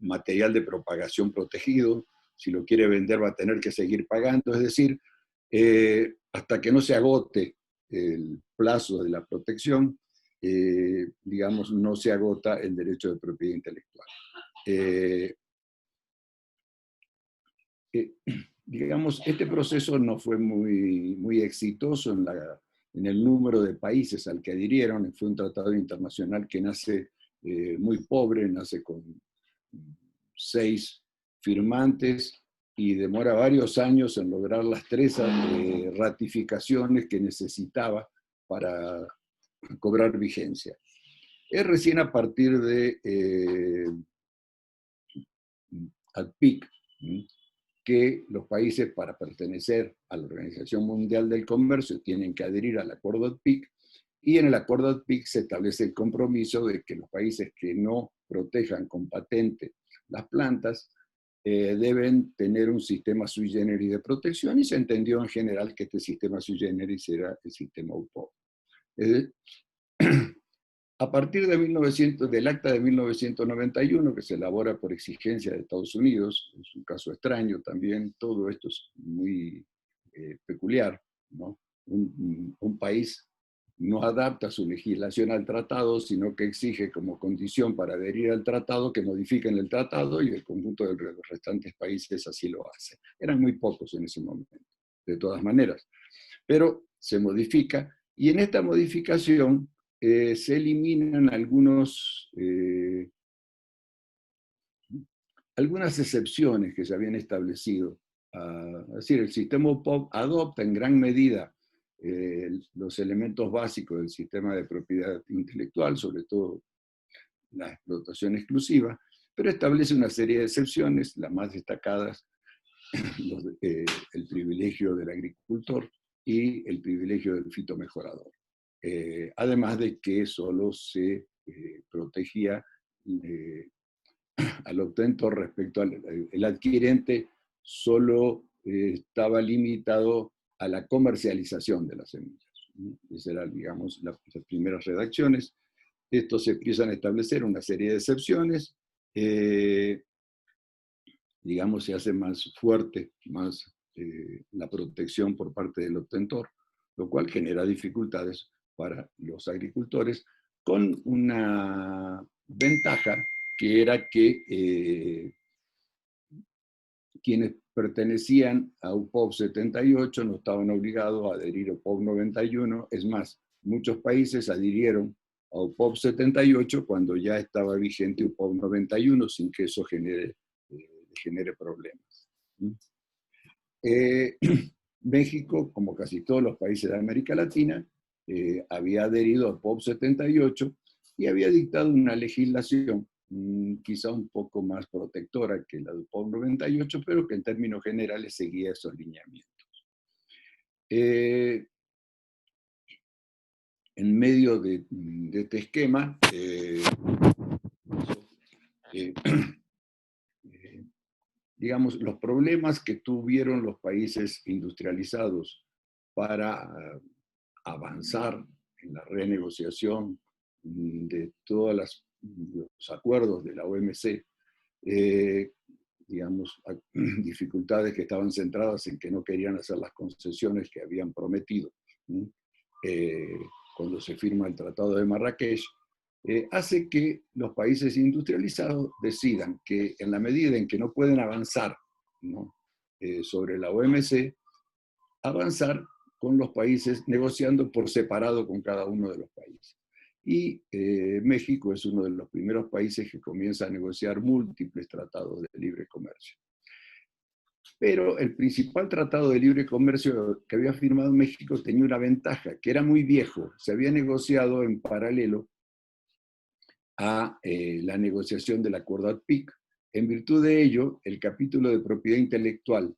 material de propagación protegido, si lo quiere vender va a tener que seguir pagando, es decir, hasta que no se agote el plazo de la protección, digamos, no se agota el derecho de propiedad intelectual. Digamos, este proceso no fue muy exitoso en el número de países al que adhirieron. Fue un tratado internacional que nace muy pobre, nace con 6 firmantes y demora varios años en lograr las 3 ratificaciones que necesitaba para cobrar vigencia. Es recién a partir de ADPIC que los países, para pertenecer a la Organización Mundial del Comercio, tienen que adherir al acuerdo ADPIC, y en el acuerdo ADPIC se establece el compromiso de que los países que no protejan con patente las plantas deben tener un sistema sui generis de protección, y se entendió en general que este sistema sui generis era el sistema UPOV. A partir del acta de 1991, que se elabora por exigencia de Estados Unidos, es un caso extraño también, todo esto es muy peculiar, ¿no? Un país no adapta su legislación al tratado, sino que exige como condición para adherir al tratado que modifiquen el tratado, y el conjunto de los restantes países así lo hace. Eran muy pocos en ese momento, de todas maneras. Pero se modifica, y en esta modificación se eliminan algunas excepciones que se habían establecido. Es decir, el sistema UPOV adopta en gran medida los elementos básicos del sistema de propiedad intelectual, sobre todo la explotación exclusiva, pero establece una serie de excepciones, las más destacadas, el privilegio del agricultor y el privilegio del fitomejorador. Además de que solo se protegía al obtentor respecto al adquirente, solo estaba limitado a la comercialización de las semillas. Esas eran, digamos, las primeras redacciones. Esto se empiezan a establecer una serie de excepciones, digamos, se hace más fuerte, más la protección por parte del obtentor, lo cual genera dificultades para los agricultores, con una ventaja que era que quienes pertenecían a UPOV 78 no estaban obligados a adherir a UPOV 91, es más, muchos países adhirieron a UPOV 78 cuando ya estaba vigente UPOV 91, sin que eso genere problemas. México, como casi todos los países de América Latina, había adherido a UPOV 78 y había dictado una legislación quizá un poco más protectora que la de UPOV 98, pero que en términos generales seguía esos lineamientos. En medio de este esquema, digamos, los problemas que tuvieron los países industrializados para avanzar en la renegociación de todos los acuerdos de la OMC, digamos, dificultades que estaban centradas en que no querían hacer las concesiones que habían prometido cuando se firma el Tratado de Marrakech, hace que los países industrializados decidan que en la medida en que no pueden avanzar, ¿no?, sobre la OMC, avanzar con los países, negociando por separado con cada uno de los países. Y México es uno de los primeros países que comienza a negociar múltiples tratados de libre comercio. Pero el principal tratado de libre comercio que había firmado México tenía una ventaja, que era muy viejo, se había negociado en paralelo a la negociación del acuerdo ATPIC. En virtud de ello, el capítulo de propiedad intelectual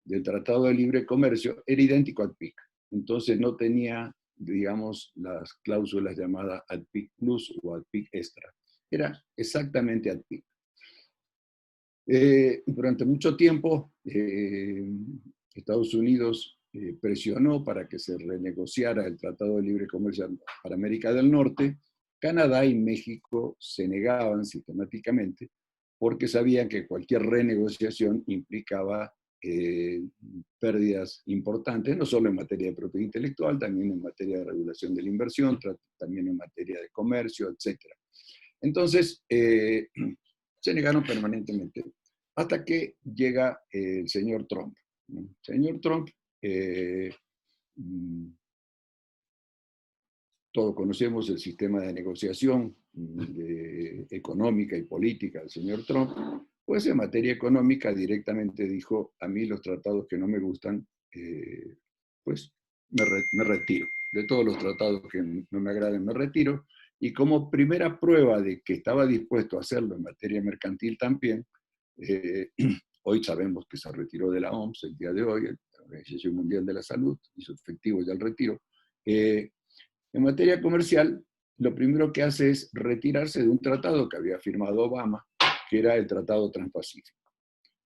del Tratado de Libre Comercio era idéntico a ATPIC. Entonces no tenía, digamos, las cláusulas llamadas ATPIC Plus o ATPIC Extra. Era exactamente ATPIC. Durante mucho tiempo, Estados Unidos presionó para que se renegociara el Tratado de Libre Comercio para América del Norte. Canadá y México se negaban sistemáticamente porque sabían que cualquier renegociación implicaba pérdidas importantes, no solo en materia de propiedad intelectual, también en materia de regulación de la inversión, también en materia de comercio, etc. Entonces, se negaron permanentemente, hasta que llega el señor Trump. El señor Trump, todos conocemos el sistema de negociación económica y política del señor Trump, pues en materia económica directamente dijo: a mí los tratados que no me gustan, pues me retiro. De todos los tratados que no me agraden, me retiro. Y como primera prueba de que estaba dispuesto a hacerlo en materia mercantil también, hoy sabemos que se retiró de la OMS el día de hoy, la Organización Mundial de la Salud, hizo efectivo ya el retiro. En materia comercial, lo primero que hace es retirarse de un tratado que había firmado Obama, que era el Tratado Transpacífico.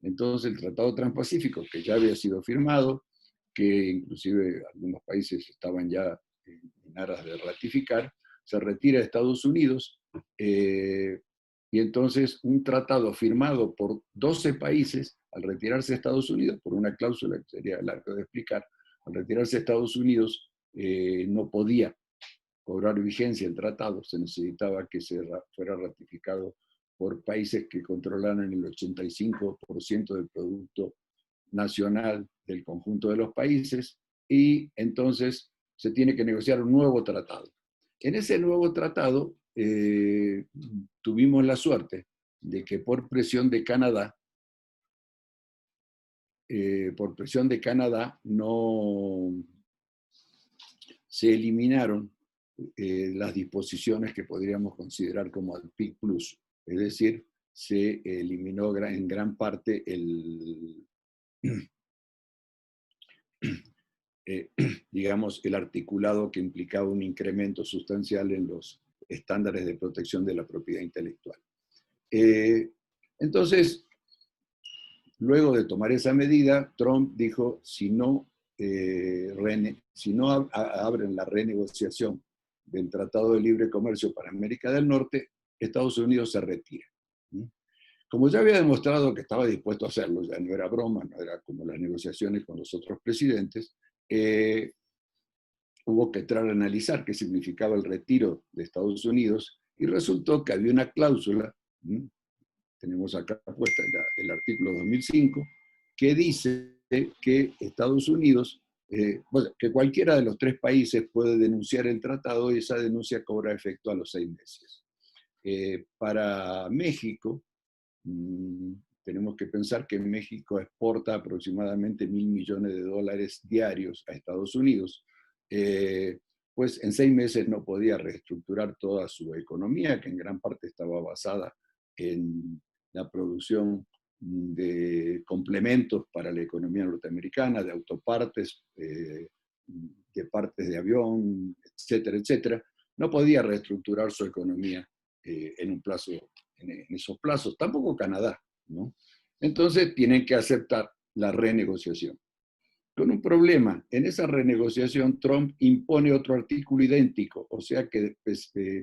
Entonces, el Tratado Transpacífico, que ya había sido firmado, que inclusive algunos países estaban ya en aras de ratificar, se retira de Estados Unidos, y entonces un tratado firmado por 12 países, al retirarse de Estados Unidos, por una cláusula que sería largo de explicar, al retirarse de Estados Unidos no podía cobrar vigencia el tratado, se necesitaba que fuera ratificado por países que controlaran el 85% del Producto Nacional del conjunto de los países, y entonces se tiene que negociar un nuevo tratado. En ese nuevo tratado tuvimos la suerte de que por presión de Canadá, no se eliminaron las disposiciones que podríamos considerar como ATPIC Plus, es decir, se eliminó en gran parte digamos, el articulado que implicaba un incremento sustancial en los estándares de protección de la propiedad intelectual. Entonces, luego de tomar esa medida, Trump dijo: si no abren la renegociación del Tratado de Libre Comercio para América del Norte, Estados Unidos se retira. Como ya había demostrado que estaba dispuesto a hacerlo, ya no era broma, no era como las negociaciones con los otros presidentes, hubo que entrar a analizar qué significaba el retiro de Estados Unidos, y resultó que había una cláusula, tenemos acá puesta el artículo 2005, que dice que Estados Unidos, que cualquiera de los 3 países puede denunciar el tratado, y esa denuncia cobra efecto a los 6 meses. Para México, tenemos que pensar que México exporta aproximadamente $1.000 millones diarios a Estados Unidos. Pues en 6 meses no podía reestructurar toda su economía, que en gran parte estaba basada en la producción de complementos para la economía norteamericana, de autopartes, de partes de avión, etcétera, etcétera. No podía reestructurar su economía en esos plazos. Tampoco Canadá, ¿no? Entonces tienen que aceptar la renegociación. Con un problema: en esa renegociación Trump impone otro artículo idéntico, o sea que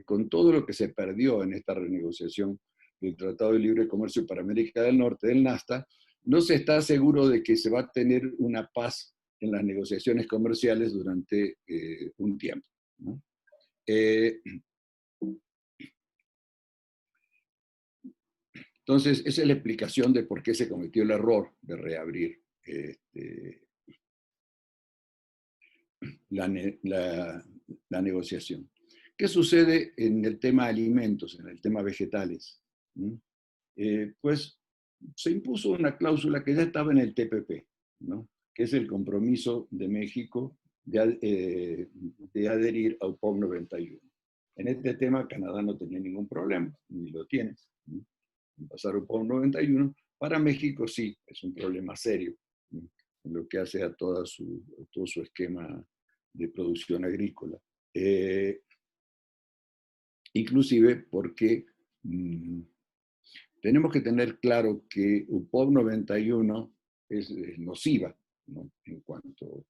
con todo lo que se perdió en esta renegociación del Tratado de Libre Comercio para América del Norte, del NAFTA, no se está seguro de que se va a tener una paz en las negociaciones comerciales durante un tiempo, ¿no? Entonces, esa es la explicación de por qué se cometió el error de reabrir la negociación. ¿Qué sucede en el tema alimentos, en el tema vegetales? Pues se impuso una cláusula que ya estaba en el TPP, ¿no? Que es el compromiso de México de adherir a UPOV 91. En este tema Canadá no tenía ningún problema, ni lo tiene, ¿no? En pasar UPOV 91, para México sí, es un problema serio, ¿no? En lo que hace a todo su esquema de producción agrícola. Inclusive porque tenemos que tener claro que UPOV 91 es nociva, ¿no? En cuanto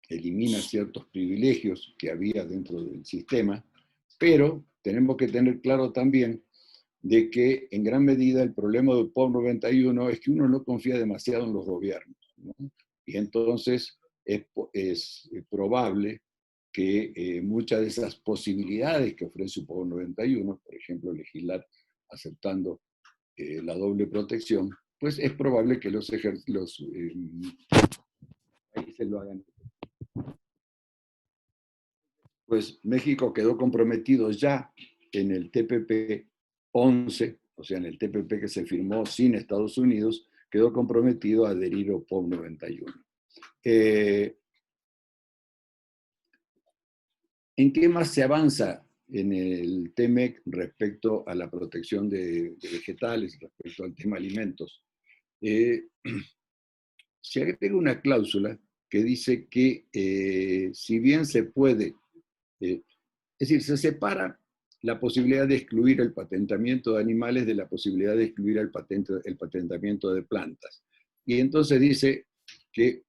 elimina ciertos privilegios que había dentro del sistema, pero tenemos que tener claro también de que en gran medida el problema de UPOV 91 es que uno no confía demasiado en los gobiernos, ¿no? Y entonces es probable que muchas de esas posibilidades que ofrece UPOV 91, por ejemplo, legislar aceptando la doble protección, pues es probable que los países lo hagan. Pues México quedó comprometido ya en el TPP 11, o sea, en el TPP que se firmó sin Estados Unidos, quedó comprometido a adherir a UPOV 91. ¿En qué más se avanza en el TMEC respecto a la protección de vegetales, respecto al tema alimentos? Se agrega una cláusula que dice que si bien se puede, es decir, se separa la posibilidad de excluir el patentamiento de animales de la posibilidad de excluir el patentamiento de plantas. Y entonces dice que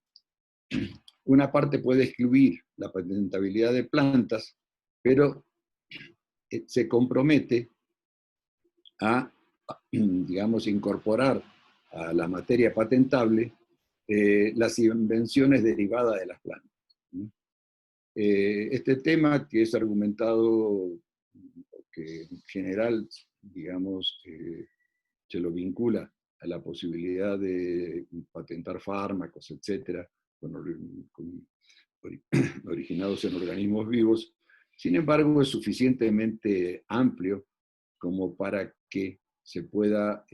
una parte puede excluir la patentabilidad de plantas, pero se compromete a, digamos, incorporar a la materia patentable las invenciones derivadas de las plantas. Este tema, que es argumentado, que en general, digamos, se lo vincula a la posibilidad de patentar fármacos, etcétera, originados en organismos vivos. Sin embargo, es suficientemente amplio como para que se pueda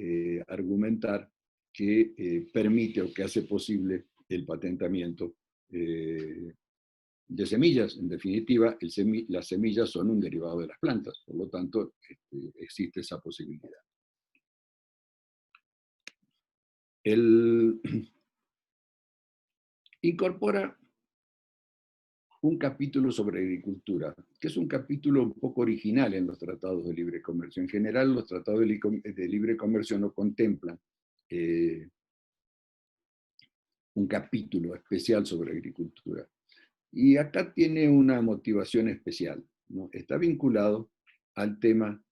argumentar que permite o que hace posible el patentamiento de semillas. En definitiva, las semillas son un derivado de las plantas, por lo tanto, existe esa posibilidad. Incorpora un capítulo sobre agricultura, que es un capítulo un poco original en los tratados de libre comercio. En general, los tratados de libre comercio no contemplan un capítulo especial sobre agricultura. Y acá tiene una motivación especial, ¿no? Está vinculado al tema,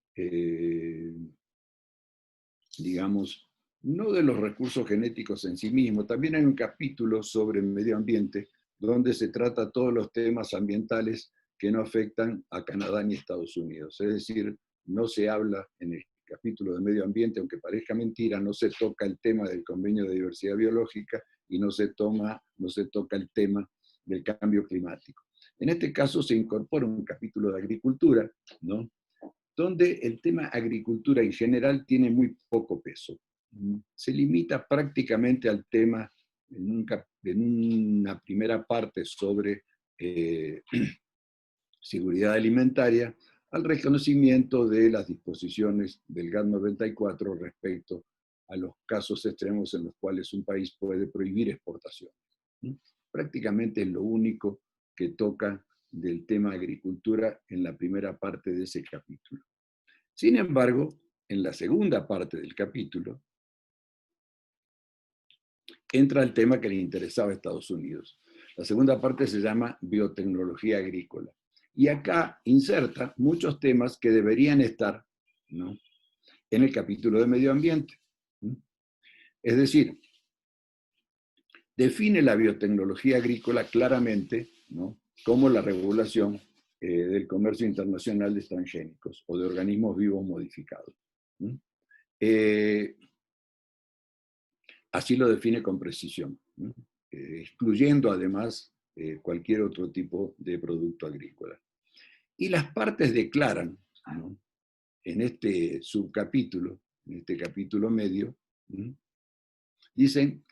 digamos, no de los recursos genéticos en sí mismos. También hay un capítulo sobre medio ambiente, donde se trata todos los temas ambientales que no afectan a Canadá ni Estados Unidos. Es decir, no se habla en el capítulo de medio ambiente, aunque parezca mentira, no se toca el tema del convenio de diversidad biológica y no se toca el tema del cambio climático. En este caso se incorpora un capítulo de agricultura, ¿no? Donde el tema agricultura en general tiene muy poco peso. Se limita prácticamente al tema en una primera parte sobre seguridad alimentaria, al reconocimiento de las disposiciones del GATT 94 respecto a los casos extremos en los cuales un país puede prohibir exportaciones. Prácticamente es lo único que toca del tema agricultura en la primera parte de ese capítulo. Sin embargo, en la segunda parte del capítulo, entra el tema que le interesaba a Estados Unidos. La segunda parte se llama biotecnología agrícola. Y acá inserta muchos temas que deberían estar, ¿no?, en el capítulo de medio ambiente. Es decir, define la biotecnología agrícola claramente, ¿no?, como la regulación del comercio internacional de transgénicos o de organismos vivos modificados. Así lo define con precisión, excluyendo además cualquier otro tipo de producto agrícola. Y las partes declaran, ¿no?, en este subcapítulo, en este capítulo medio, dicen: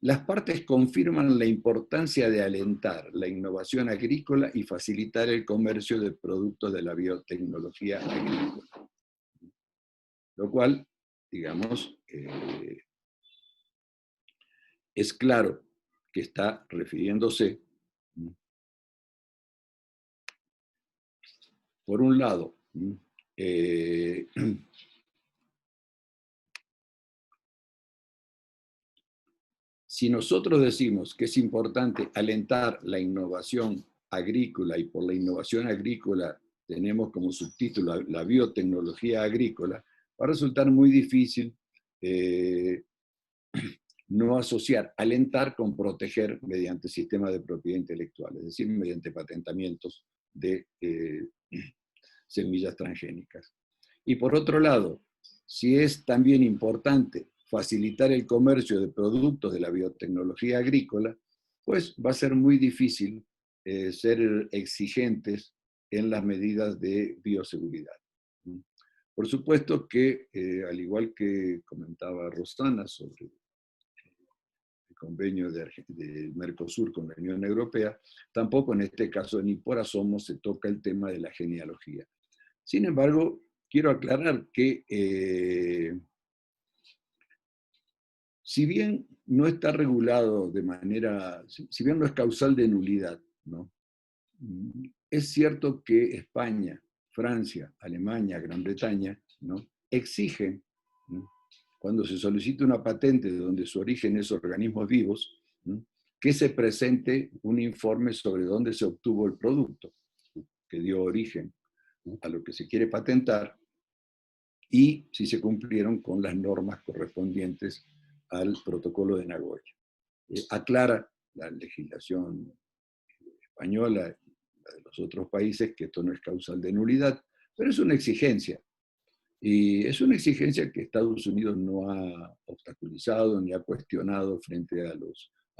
las partes confirman la importancia de alentar la innovación agrícola y facilitar el comercio de productos de la biotecnología agrícola. Lo cual, digamos, es claro que está refiriéndose, por un lado, si nosotros decimos que es importante alentar la innovación agrícola, y por la innovación agrícola tenemos como subtítulo la biotecnología agrícola, va a resultar muy difícil no asociar alentar con proteger mediante sistemas de propiedad intelectual, es decir, mediante patentamientos de semillas transgénicas. Y por otro lado, si es también importante facilitar el comercio de productos de la biotecnología agrícola, pues va a ser muy difícil ser exigentes en las medidas de bioseguridad. Por supuesto que, al igual que comentaba Rosana sobre el convenio de Mercosur con la Unión Europea, tampoco en este caso ni por asomo se toca el tema de la genealogía. Sin embargo, quiero aclarar que si bien no está regulado de manera, si bien no es causal de nulidad, ¿no?, es cierto que España, Francia, Alemania, Gran Bretaña, ¿no?, exigen, ¿no?, cuando se solicita una patente de donde su origen es organismos vivos, ¿no?, que se presente un informe sobre dónde se obtuvo el producto que dio origen a lo que se quiere patentar y si se cumplieron con las normas correspondientes al protocolo de Nagoya. Aclara la legislación española, la de los otros países, que esto no es causal de nulidad, pero es una exigencia. Y es una exigencia que Estados Unidos no ha obstaculizado ni ha cuestionado frente a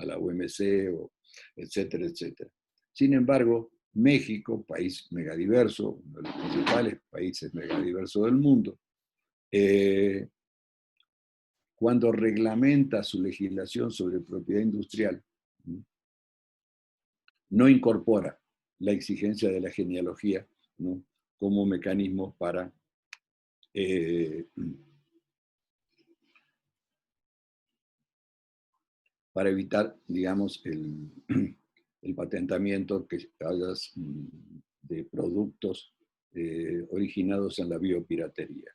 la OMC, etcétera, etcétera. Sin embargo, México, país megadiverso, uno de los principales países megadiversos del mundo, cuando reglamenta su legislación sobre propiedad industrial, no incorpora la exigencia de la genealogía, ¿no?, como mecanismo para evitar, digamos, el patentamiento que hagas de productos originados en la biopiratería.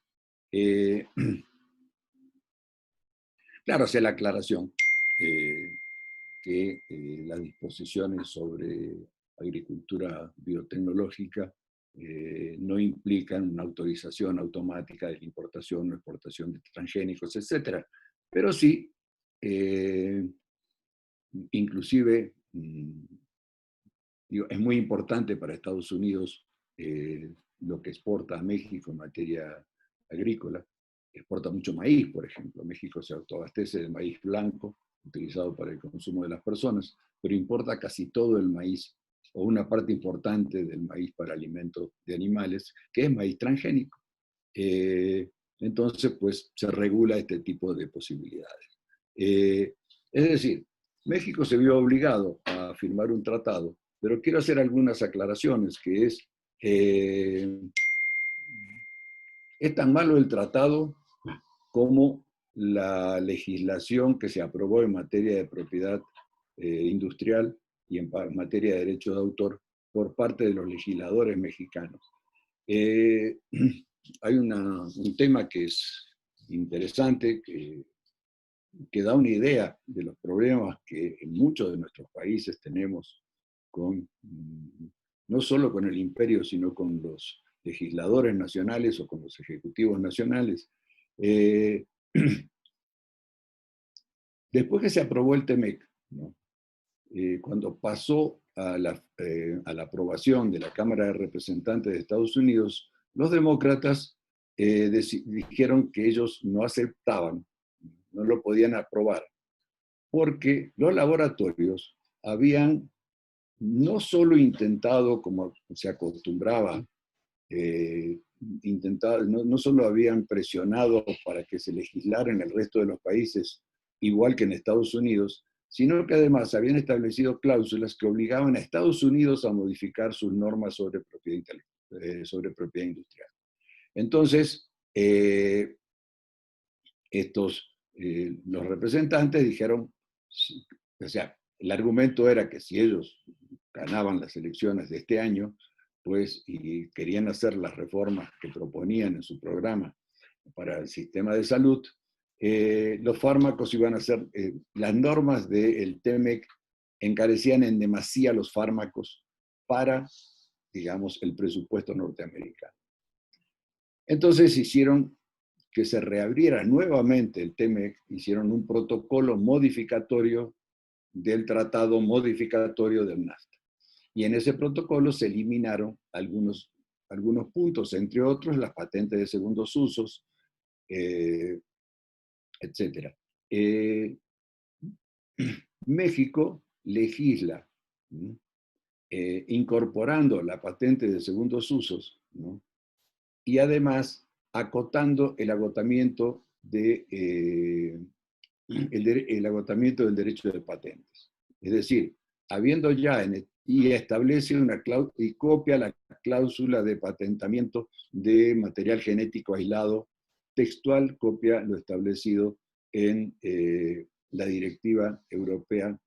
Claro, hace la aclaración que las disposiciones sobre agricultura biotecnológica no implican una autorización automática de la importación o exportación de transgénicos, etc. Pero sí, inclusive, es muy importante para Estados Unidos lo que exporta a México en materia agrícola. Exporta mucho maíz, por ejemplo. México se autoabastece de maíz blanco, utilizado para el consumo de las personas, pero importa casi todo el maíz, o una parte importante del maíz para alimentos de animales, que es maíz transgénico. Entonces, pues, se regula este tipo de posibilidades. Es decir, México se vio obligado a firmar un tratado, pero quiero hacer algunas aclaraciones, que es tan malo el tratado como la legislación que se aprobó en materia de propiedad industrial y en materia de derechos de autor por parte de los legisladores mexicanos. Hay un tema que es interesante, que da una idea de los problemas que en muchos de nuestros países tenemos no solo con el imperio, sino con los legisladores nacionales o con los ejecutivos nacionales. Después que se aprobó el TEMEC, ¿no?, cuando pasó a la aprobación de la Cámara de Representantes de Estados Unidos, los demócratas dijeron que ellos no aceptaban, no lo podían aprobar, porque los laboratorios habían no solo intentado, como se acostumbraba, no solo habían presionado para que se legislara en el resto de los países, igual que en Estados Unidos, sino que además habían establecido cláusulas que obligaban a Estados Unidos a modificar sus normas sobre sobre propiedad industrial. Entonces, los representantes dijeron, o sea, el argumento era que si ellos ganaban las elecciones de este año, pues, y querían hacer las reformas que proponían en su programa para el sistema de salud, los fármacos iban a ser, las normas del TEMEC encarecían en demasía los fármacos para, digamos, el presupuesto norteamericano. Entonces hicieron que se reabriera nuevamente el TEMEC, hicieron un protocolo modificatorio del tratado modificatorio del NAFTA. Y en ese protocolo se eliminaron algunos puntos, entre otros las patentes de segundos usos, etc. México legisla incorporando la patente de segundos usos, ¿no? Y además acotando el agotamiento, el agotamiento del derecho de patentes. Es decir, habiendo ya y establece y copia la cláusula de patentamiento de material genético aislado, textual copia lo establecido en la directiva europea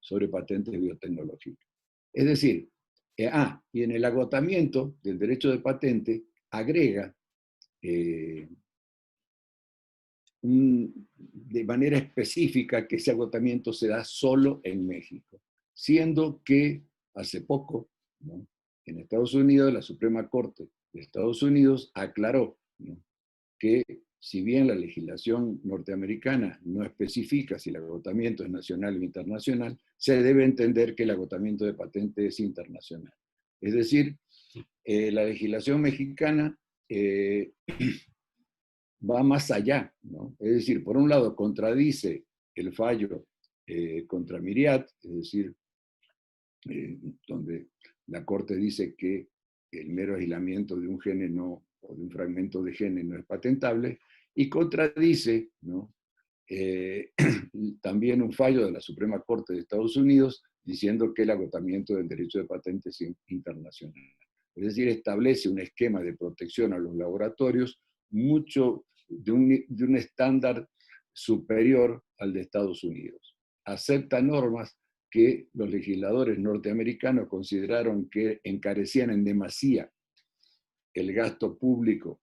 sobre patentes biotecnológicas. Es decir, y en el agotamiento del derecho de patente agrega de manera específica que ese agotamiento se da solo en México, siendo que hace poco, ¿no?, en Estados Unidos, la Suprema Corte de Estados Unidos aclaró, ¿no?, que si bien la legislación norteamericana no especifica si el agotamiento es nacional o internacional, se debe entender que el agotamiento de patente es internacional. Es decir, la legislación mexicana va más allá, ¿no? Es decir, por un lado contradice el fallo contra Miriat, es decir, donde la Corte dice que el mero aislamiento de un gene o de un fragmento de gene no es patentable, y contradice, ¿no?, también un fallo de la Suprema Corte de Estados Unidos diciendo que el agotamiento del derecho de patente es internacional. Es decir, establece un esquema de protección a los laboratorios de un estándar superior al de Estados Unidos. Acepta normas que los legisladores norteamericanos consideraron que encarecían en demasía el gasto público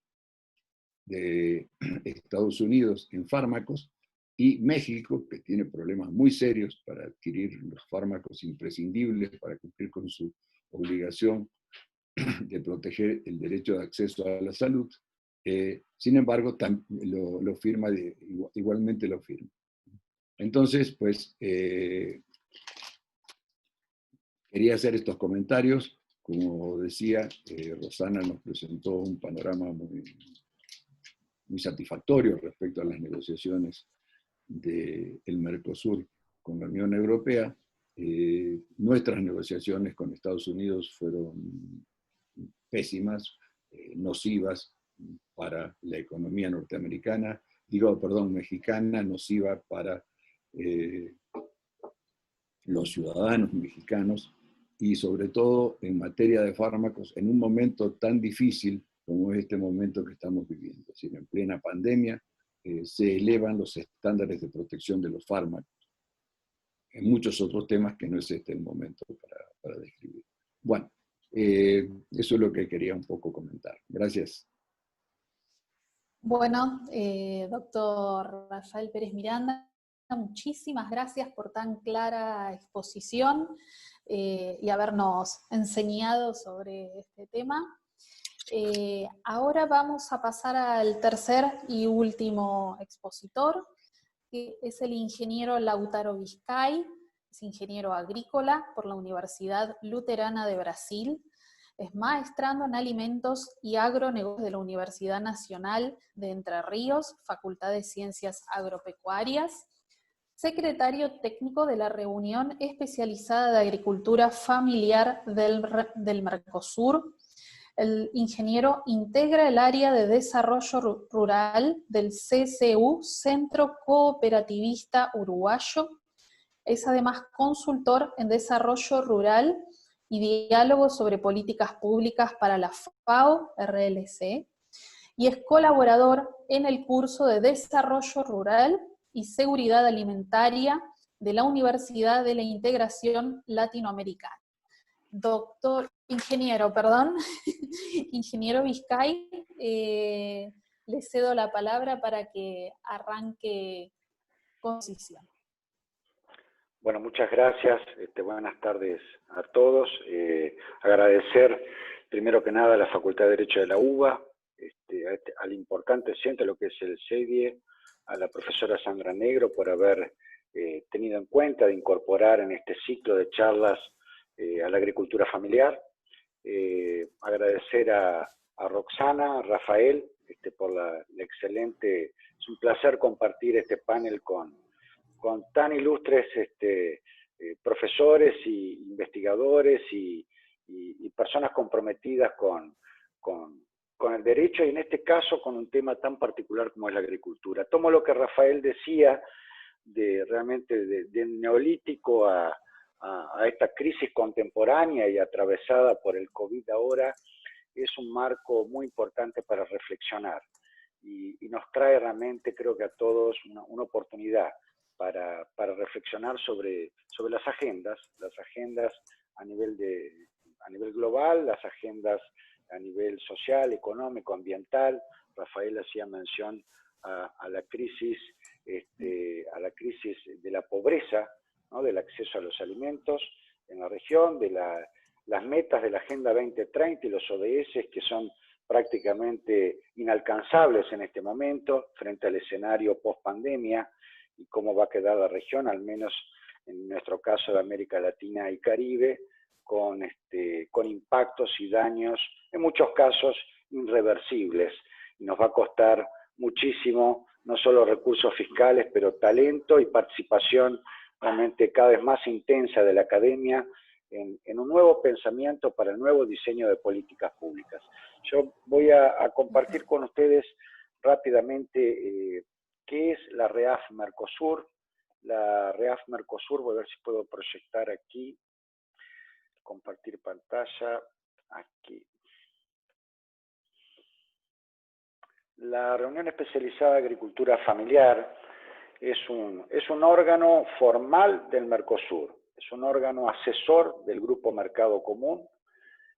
de Estados Unidos en fármacos, y México, que tiene problemas muy serios para adquirir los fármacos imprescindibles para cumplir con su obligación de proteger el derecho de acceso a la salud, sin embargo, lo firma, igualmente lo firma. Entonces, pues, quería hacer estos comentarios. Como decía, Rosana nos presentó un panorama muy satisfactorio respecto a las negociaciones del Mercosur con la Unión Europea. Nuestras negociaciones con Estados Unidos fueron pésimas, nocivas para la economía mexicana, nociva para los ciudadanos mexicanos, y sobre todo en materia de fármacos, en un momento tan difícil como es este momento que estamos viviendo. Es decir, en plena pandemia se elevan los estándares de protección de los fármacos, en muchos otros temas que no es este el momento para describir. Bueno, eso es lo que quería un poco comentar. Gracias. Bueno, doctor Rafael Pérez Miranda, muchísimas gracias por tan clara exposición y habernos enseñado sobre este tema. Ahora vamos a pasar al tercer y último expositor, que es el ingeniero Lautaro Vizcay, es ingeniero agrícola por la Universidad Luterana de Brasil, es maestrando en alimentos y agronegocios de la Universidad Nacional de Entre Ríos, Facultad de Ciencias Agropecuarias, secretario técnico de la Reunión Especializada de Agricultura Familiar del Mercosur. El ingeniero integra el área de desarrollo rural del CCU, Centro Cooperativista Uruguayo. Es además consultor en desarrollo rural y diálogo sobre políticas públicas para la FAO, RLC, y es colaborador en el curso de Desarrollo Rural y Seguridad Alimentaria de la Universidad de la Integración Latinoamericana. Ingeniero Vizcay, le cedo la palabra para que arranque con su sesión. Bueno, muchas gracias. Buenas tardes a todos. Agradecer primero que nada a la Facultad de Derecho de la UBA, al importante centro, lo que es el CEDIE, a la profesora Sandra Negro por haber tenido en cuenta de incorporar en este ciclo de charlas a la agricultura familiar. Agradecer a Roxana, a Rafael, por la excelente... Es un placer compartir este panel con tan ilustres profesores e investigadores y personas comprometidas con el derecho, y en este caso con un tema tan particular como es la agricultura. Tomo lo que Rafael decía, realmente del neolítico a esta crisis contemporánea y atravesada por el COVID ahora, es un marco muy importante para reflexionar, y nos trae realmente, creo que a todos, una oportunidad para reflexionar sobre las agendas a nivel global, las agendas a nivel social, económico, ambiental. Rafael hacía mención a la crisis de la pobreza, ¿no?, del acceso a los alimentos en la región, de las metas de la Agenda 2030 y los ODS, que son prácticamente inalcanzables en este momento frente al escenario post-pandemia, y cómo va a quedar la región, al menos en nuestro caso de América Latina y Caribe, con impactos y daños, en muchos casos, irreversibles. Y nos va a costar muchísimo, no solo recursos fiscales, pero talento y participación realmente cada vez más intensa de la academia en un nuevo pensamiento para el nuevo diseño de políticas públicas. Yo voy a compartir con ustedes rápidamente qué es la REAF Mercosur. La REAF Mercosur, voy a ver si puedo proyectar aquí, compartir pantalla, aquí. La Reunión Especializada de Agricultura Familiar es un órgano formal del Mercosur, es un órgano asesor del Grupo Mercado Común.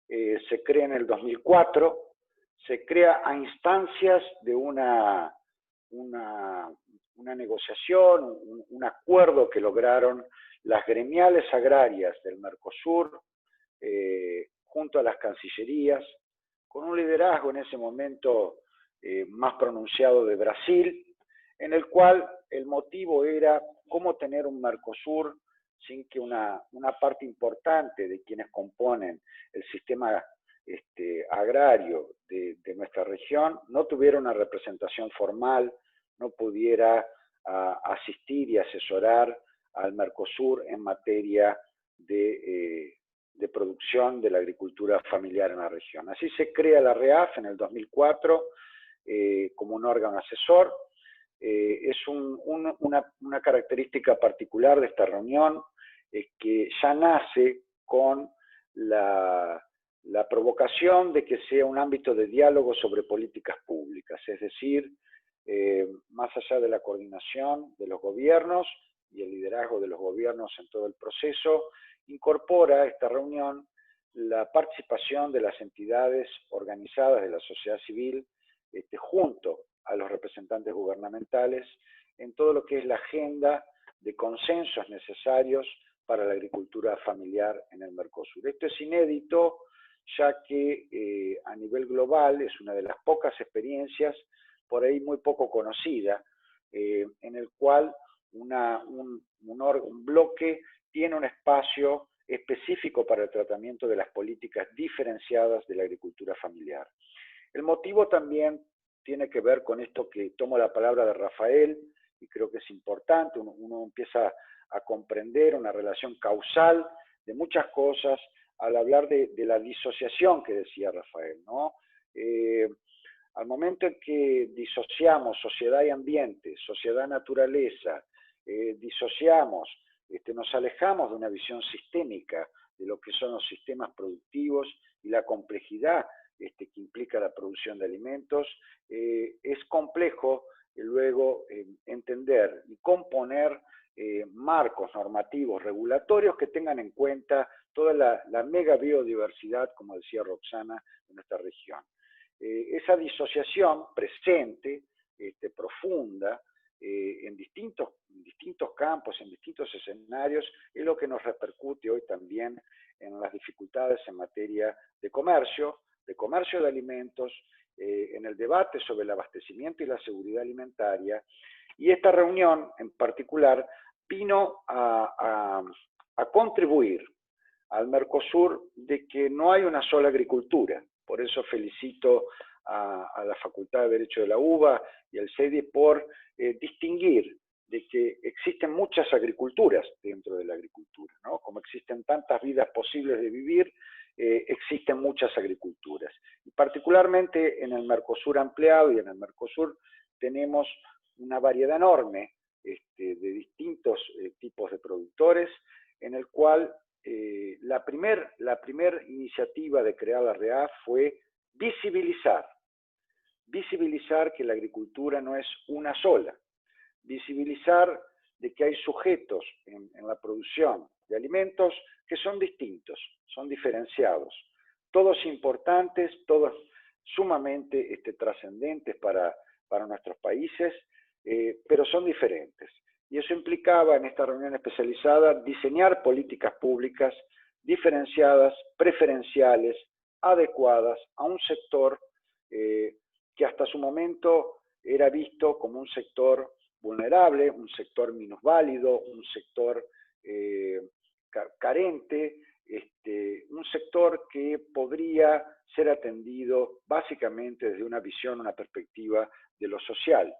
Se crea en el 2004, se crea a instancias de una negociación, un acuerdo que lograron las gremiales agrarias del Mercosur, junto a las cancillerías, con un liderazgo en ese momento más pronunciado de Brasil, en el cual el motivo era cómo tener un Mercosur sin que una parte importante de quienes componen el sistema agrario de nuestra región no tuviera una representación formal, no pudiera asistir y asesorar al Mercosur en materia de producción de la agricultura familiar en la región. Así se crea la REAF en el 2004 como un órgano asesor. Es una característica particular de esta reunión, es que ya nace con la provocación de que sea un ámbito de diálogo sobre políticas públicas, es decir, más allá de la coordinación de los gobiernos y el liderazgo de los gobiernos en todo el proceso, incorpora a esta reunión la participación de las entidades organizadas de la sociedad civil junto a los representantes gubernamentales en todo lo que es la agenda de consensos necesarios para la agricultura familiar en el Mercosur. Esto es inédito, ya que a nivel global es una de las pocas experiencias, por ahí muy poco conocida, en el cual un bloque tiene un espacio específico para el tratamiento de las políticas diferenciadas de la agricultura familiar. El motivo también tiene que ver con esto que tomo la palabra de Rafael y creo que es importante, uno empieza a comprender una relación causal de muchas cosas al hablar de la disociación que decía Rafael, ¿no? Al momento en que disociamos sociedad y ambiente, sociedad-naturaleza, disociamos, nos alejamos de una visión sistémica de lo que son los sistemas productivos y la complejidad que implica la producción de alimentos, es complejo luego entender y componer marcos normativos regulatorios que tengan en cuenta toda la mega biodiversidad, como decía Roxana, de nuestra región. Esa disociación presente, profunda, en distintos campos, en distintos escenarios, es lo que nos repercute hoy también en las dificultades en materia de comercio de alimentos, en el debate sobre el abastecimiento y la seguridad alimentaria. Y esta reunión en particular vino a contribuir al Mercosur de que no hay una sola agricultura. Por eso felicito a la Facultad de Derecho de la UBA y al CEDI por distinguir de que existen muchas agriculturas dentro de la agricultura, ¿no? Como existen tantas vidas posibles de vivir, existen muchas agriculturas. Y particularmente en el Mercosur ampliado y en el Mercosur tenemos una variedad enorme de distintos tipos de productores, en el cual la primer iniciativa de crear la REAF fue visibilizar que la agricultura no es una sola, visibilizar de que hay sujetos en la producción de alimentos que son distintos, son diferenciados, todos importantes, todos sumamente trascendentes para nuestros países, pero son diferentes. Y eso implicaba en esta reunión especializada diseñar políticas públicas diferenciadas, preferenciales, adecuadas a un sector que hasta su momento era visto como un sector vulnerable, un sector minusválido, un sector carente, un sector que podría ser atendido básicamente desde una visión, una perspectiva de lo social.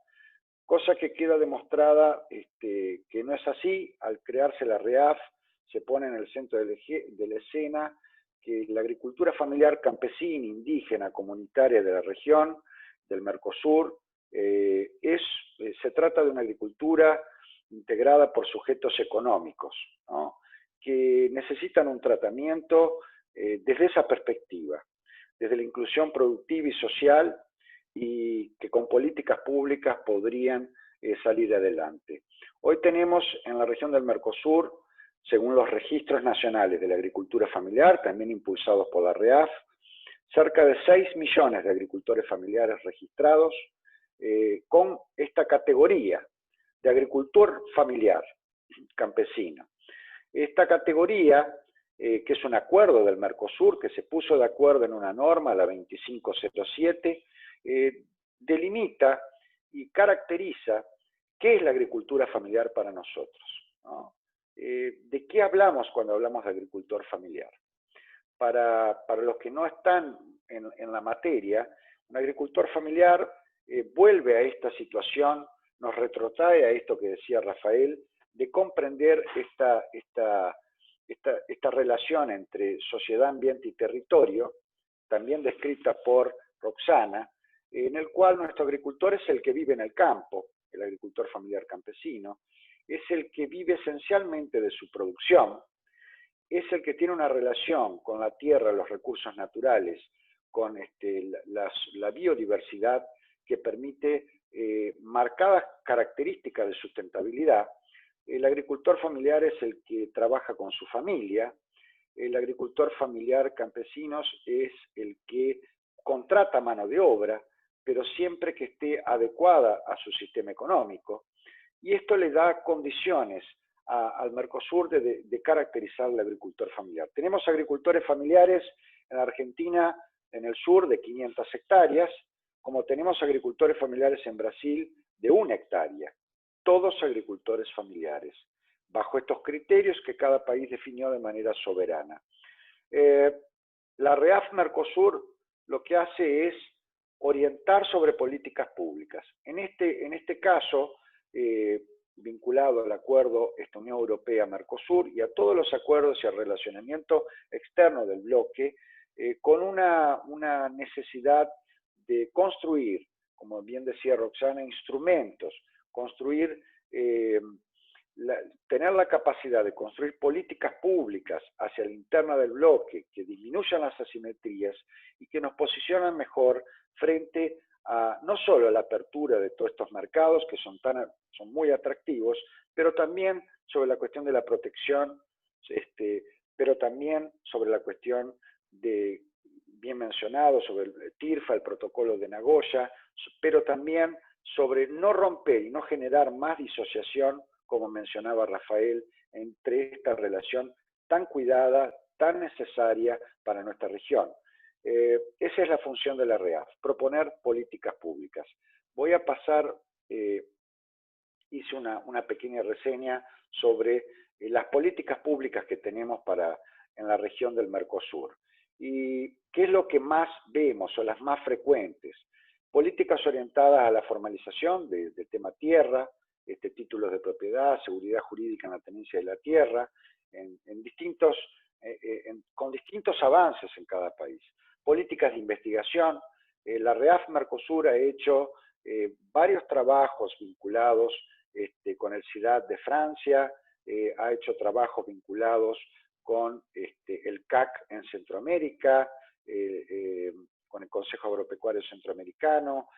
Cosa que queda demostrada que no es así. Al crearse la REAF, se pone en el centro de la escena que la agricultura familiar campesina, indígena, comunitaria de la región, del Mercosur, se trata de una agricultura integrada por sujetos económicos, ¿no? Que necesitan un tratamiento desde esa perspectiva, desde la inclusión productiva y social, y que con políticas públicas podrían salir adelante. Hoy tenemos en la región del Mercosur, según los registros nacionales de la agricultura familiar, también impulsados por la REAF, cerca de 6 millones de agricultores familiares registrados con esta categoría de agricultor familiar campesino. Esta categoría, que es un acuerdo del Mercosur, que se puso de acuerdo en una norma, la 2507, delimita y caracteriza qué es la agricultura familiar para nosotros, ¿no? ¿De qué hablamos cuando hablamos de agricultor familiar? Para los que no están en la materia, un agricultor familiar vuelve a esta situación, nos retrotrae a esto que decía Rafael, de comprender esta relación entre sociedad, ambiente y territorio, también descrita por Roxana, en el cual nuestro agricultor es el que vive en el campo, el agricultor familiar campesino, es el que vive esencialmente de su producción, es el que tiene una relación con la tierra, los recursos naturales, con la biodiversidad que permite marcadas características de sustentabilidad. El agricultor familiar es el que trabaja con su familia, el agricultor familiar campesinos es el que contrata mano de obra, pero siempre que esté adecuada a su sistema económico. Y esto le da condiciones al Mercosur de caracterizar al agricultor familiar. Tenemos agricultores familiares en Argentina, en el sur, de 500 hectáreas, como tenemos agricultores familiares en Brasil de 1 hectárea. Todos agricultores familiares, bajo estos criterios que cada país definió de manera soberana. La REAF Mercosur lo que hace es orientar sobre políticas públicas. En este caso, vinculado al acuerdo Unión Europea-Mercosur y a todos los acuerdos y al relacionamiento externo del bloque, con una necesidad de construir, como bien decía Roxana, instrumentos, construir, tener la capacidad de construir políticas públicas hacia la interna del bloque que disminuyan las asimetrías y que nos posicionan mejor frente a no solo a la apertura de todos estos mercados que son muy atractivos, pero también sobre la cuestión de la protección, pero también sobre la cuestión de, bien mencionado, sobre el TIRFA, el protocolo de Nagoya, pero también sobre no romper y no generar más disociación, como mencionaba Rafael, entre esta relación tan cuidada, tan necesaria para nuestra región. Esa es la función de la REAF, proponer políticas públicas. Voy a pasar, hice una pequeña reseña sobre las políticas públicas que tenemos en la región del Mercosur. ¿Y qué es lo que más vemos o las más frecuentes? Políticas orientadas a la formalización del tema tierra, títulos de propiedad, seguridad jurídica en la tenencia de la tierra, con distintos avances en cada país. Políticas de investigación. La REAF Mercosur ha hecho varios trabajos vinculados con el CIDAD de Francia, ha hecho trabajos vinculados con el CAC en Centroamérica, con el Consejo Agropecuario Centroamericano,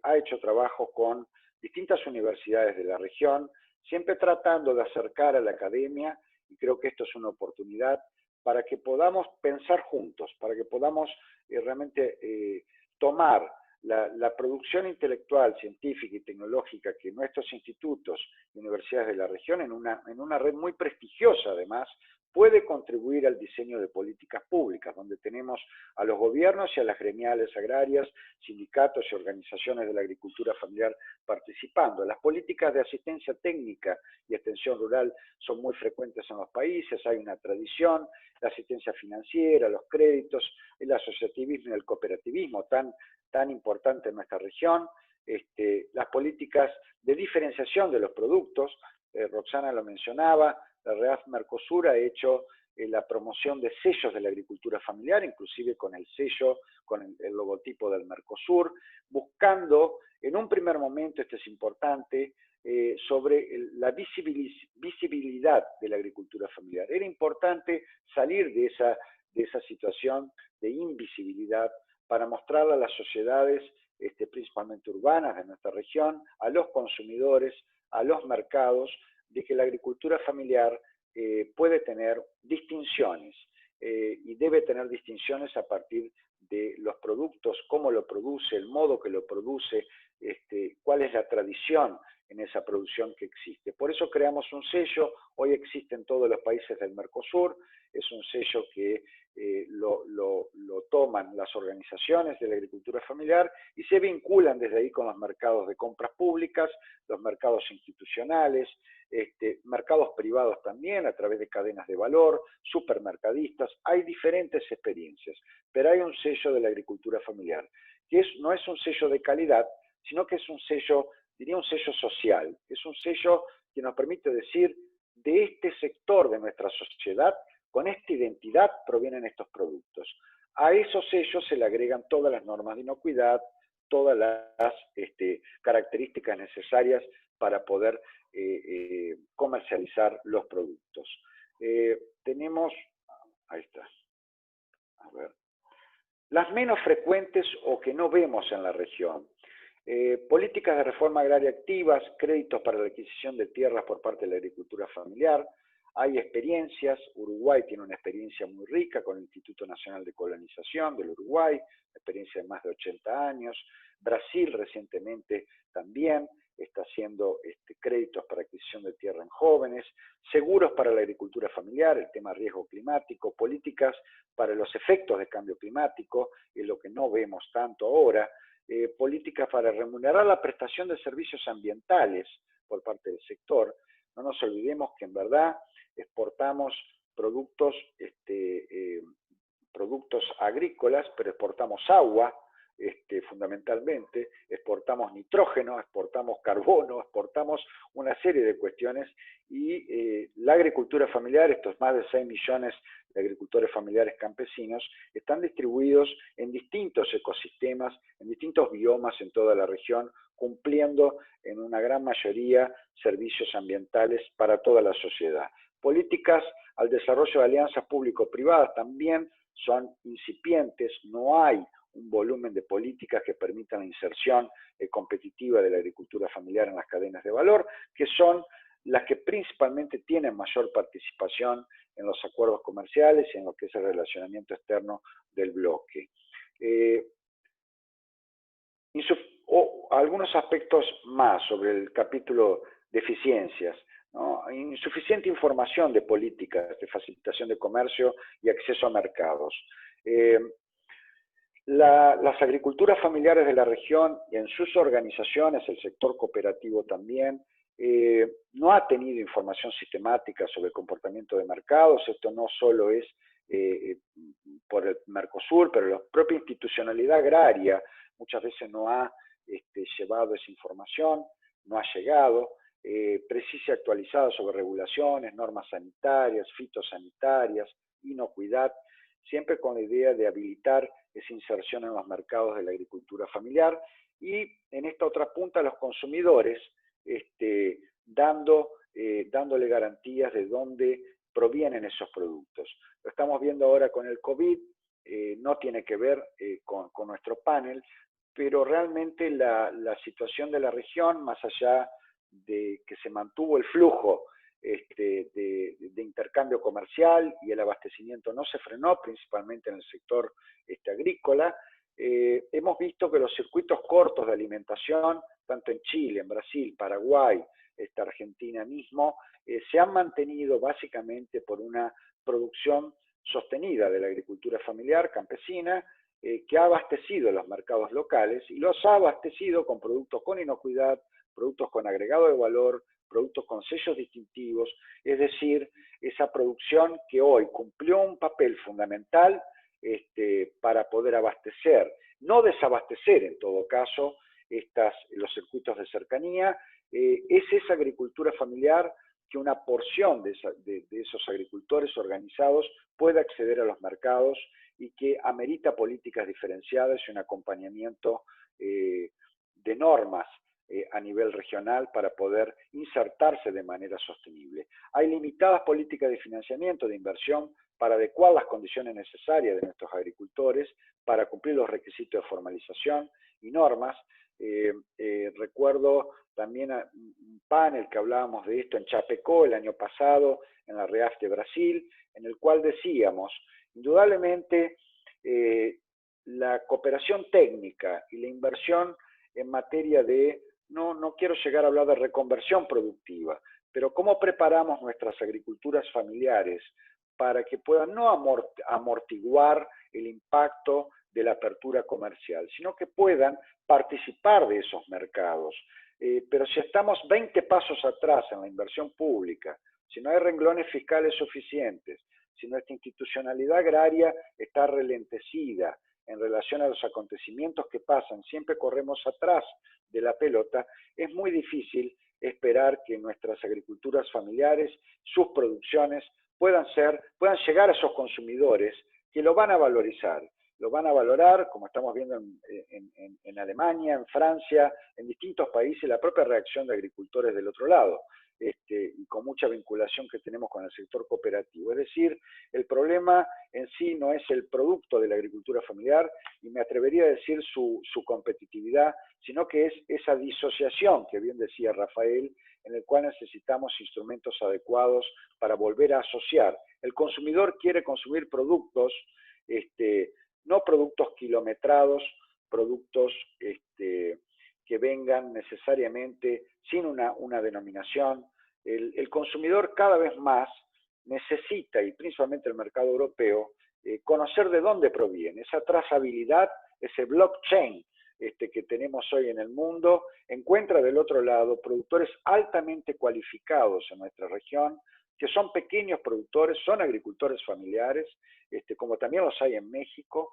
ha hecho trabajos con distintas universidades de la región, siempre tratando de acercar a la academia, y creo que esto es una oportunidad para que podamos pensar juntos, para que podamos realmente tomar la producción intelectual, científica y tecnológica que nuestros institutos y universidades de la región, en una red muy prestigiosa además, puede contribuir al diseño de políticas públicas, donde tenemos a los gobiernos y a las gremiales agrarias, sindicatos y organizaciones de la agricultura familiar participando. Las políticas de asistencia técnica y extensión rural son muy frecuentes en los países, hay una tradición, la asistencia financiera, los créditos, el asociativismo y el cooperativismo tan importante en nuestra región, las políticas de diferenciación de los productos, Roxana lo mencionaba, la REAF Mercosur ha hecho la promoción de sellos de la agricultura familiar, inclusive con el sello, con el logotipo del Mercosur, buscando en un primer momento, esto es importante, sobre la visibilidad de la agricultura familiar. Era importante salir de esa situación de invisibilidad para mostrarle a las sociedades, principalmente urbanas de nuestra región, a los consumidores, a los mercados, de que la agricultura familiar puede tener distinciones y debe tener distinciones a partir de los productos, cómo lo produce, el modo que lo produce, cuál es la tradición en esa producción que existe. Por eso creamos un sello, hoy existe en todos los países del Mercosur, es un sello que lo toman las organizaciones de la agricultura familiar y se vinculan desde ahí con los mercados de compras públicas, los mercados institucionales, mercados privados también a través de cadenas de valor, supermercadistas. Hay diferentes experiencias, pero hay un sello de la agricultura familiar, que no es un sello de calidad, sino que es un sello, diría un sello social, es un sello que nos permite decir, de este sector de nuestra sociedad, con esta identidad provienen estos productos. A esos sellos se le agregan todas las normas de inocuidad, todas las características necesarias para poder comercializar los productos. Tenemos, ahí está, a ver, las menos frecuentes o que no vemos en la región. Políticas de reforma agraria activas, créditos para la adquisición de tierras por parte de la agricultura familiar. Hay experiencias, Uruguay tiene una experiencia muy rica con el Instituto Nacional de Colonización del Uruguay, experiencia de más de 80 años. Brasil recientemente también está haciendo créditos para adquisición de tierra en jóvenes, seguros para la agricultura familiar, el tema riesgo climático, políticas para los efectos de cambio climático, es lo que no vemos tanto ahora, políticas para remunerar la prestación de servicios ambientales por parte del sector. No nos olvidemos que en verdad exportamos productos agrícolas, pero exportamos agua, fundamentalmente, exportamos nitrógeno, exportamos carbono, exportamos una serie de cuestiones, y la agricultura familiar, estos más de 6 millones de agricultores familiares campesinos, están distribuidos en distintos ecosistemas, en distintos biomas en toda la región, cumpliendo en una gran mayoría servicios ambientales para toda la sociedad. Políticas al desarrollo de alianzas público-privadas también son incipientes, no hay un volumen de políticas que permitan la inserción competitiva de la agricultura familiar en las cadenas de valor, que son las que principalmente tienen mayor participación en los acuerdos comerciales y en lo que es el relacionamiento externo del bloque. Algunos aspectos más sobre el capítulo de eficiencias, ¿no? Insuficiente información de políticas de facilitación de comercio y acceso a mercados. Las agriculturas familiares de la región y en sus organizaciones, el sector cooperativo también, no ha tenido información sistemática sobre el comportamiento de mercados. Esto no solo es por el Mercosur, pero la propia institucionalidad agraria muchas veces no ha llevado esa información, no ha llegado, precisa y actualizada sobre regulaciones, normas sanitarias, fitosanitarias, inocuidad, siempre con la idea de habilitar esa inserción en los mercados de la agricultura familiar, y en esta otra punta los consumidores, dándole garantías de dónde provienen esos productos. Lo estamos viendo ahora con el COVID, no tiene que ver con nuestro panel, pero realmente la situación de la región, más allá de que se mantuvo el flujo de intercambio comercial y el abastecimiento no se frenó, principalmente en el sector agrícola, hemos visto que los circuitos cortos de alimentación, tanto en Chile, en Brasil, Paraguay, Argentina mismo, se han mantenido básicamente por una producción sostenida de la agricultura familiar campesina, que ha abastecido los mercados locales y los ha abastecido con productos con inocuidad, productos con agregado de valor, productos con sellos distintivos, es decir, esa producción que hoy cumplió un papel fundamental para poder abastecer, no desabastecer en todo caso, los circuitos de cercanía. Es esa agricultura familiar que una porción de esos agricultores organizados pueda acceder a los mercados y que amerita políticas diferenciadas y un acompañamiento de normas a nivel regional para poder insertarse de manera sostenible. Hay limitadas políticas de financiamiento, de inversión, para adecuar las condiciones necesarias de nuestros agricultores, para cumplir los requisitos de formalización y normas. Recuerdo también un panel que hablábamos de esto en Chapecó el año pasado, en la REAF de Brasil, en el cual decíamos, indudablemente, la cooperación técnica y la inversión en materia de, no quiero llegar a hablar de reconversión productiva, pero cómo preparamos nuestras agriculturas familiares para que puedan no amortiguar el impacto de la apertura comercial, sino que puedan participar de esos mercados. Pero si estamos 20 pasos atrás en la inversión pública, si no hay renglones fiscales suficientes, si nuestra institucionalidad agraria está ralentecida en relación a los acontecimientos que pasan, siempre corremos atrás de la pelota, es muy difícil esperar que nuestras agriculturas familiares, sus producciones, puedan llegar a esos consumidores que lo van a valorizar. Lo van a valorar, como estamos viendo en Alemania, en Francia, en distintos países, la propia reacción de agricultores del otro lado, y con mucha vinculación que tenemos con el sector cooperativo. Es decir, el problema en sí no es el producto de la agricultura familiar, y me atrevería a decir su competitividad, sino que es esa disociación que bien decía Rafael, en el cual necesitamos instrumentos adecuados para volver a asociar. El consumidor quiere consumir productos, no productos kilometrados, productos que vengan necesariamente sin una denominación. El consumidor cada vez más necesita, y principalmente el mercado europeo, conocer de dónde proviene. Esa trazabilidad, ese blockchain que tenemos hoy en el mundo, encuentra del otro lado productores altamente cualificados en nuestra región, que son pequeños productores, son agricultores familiares, como también los hay en México,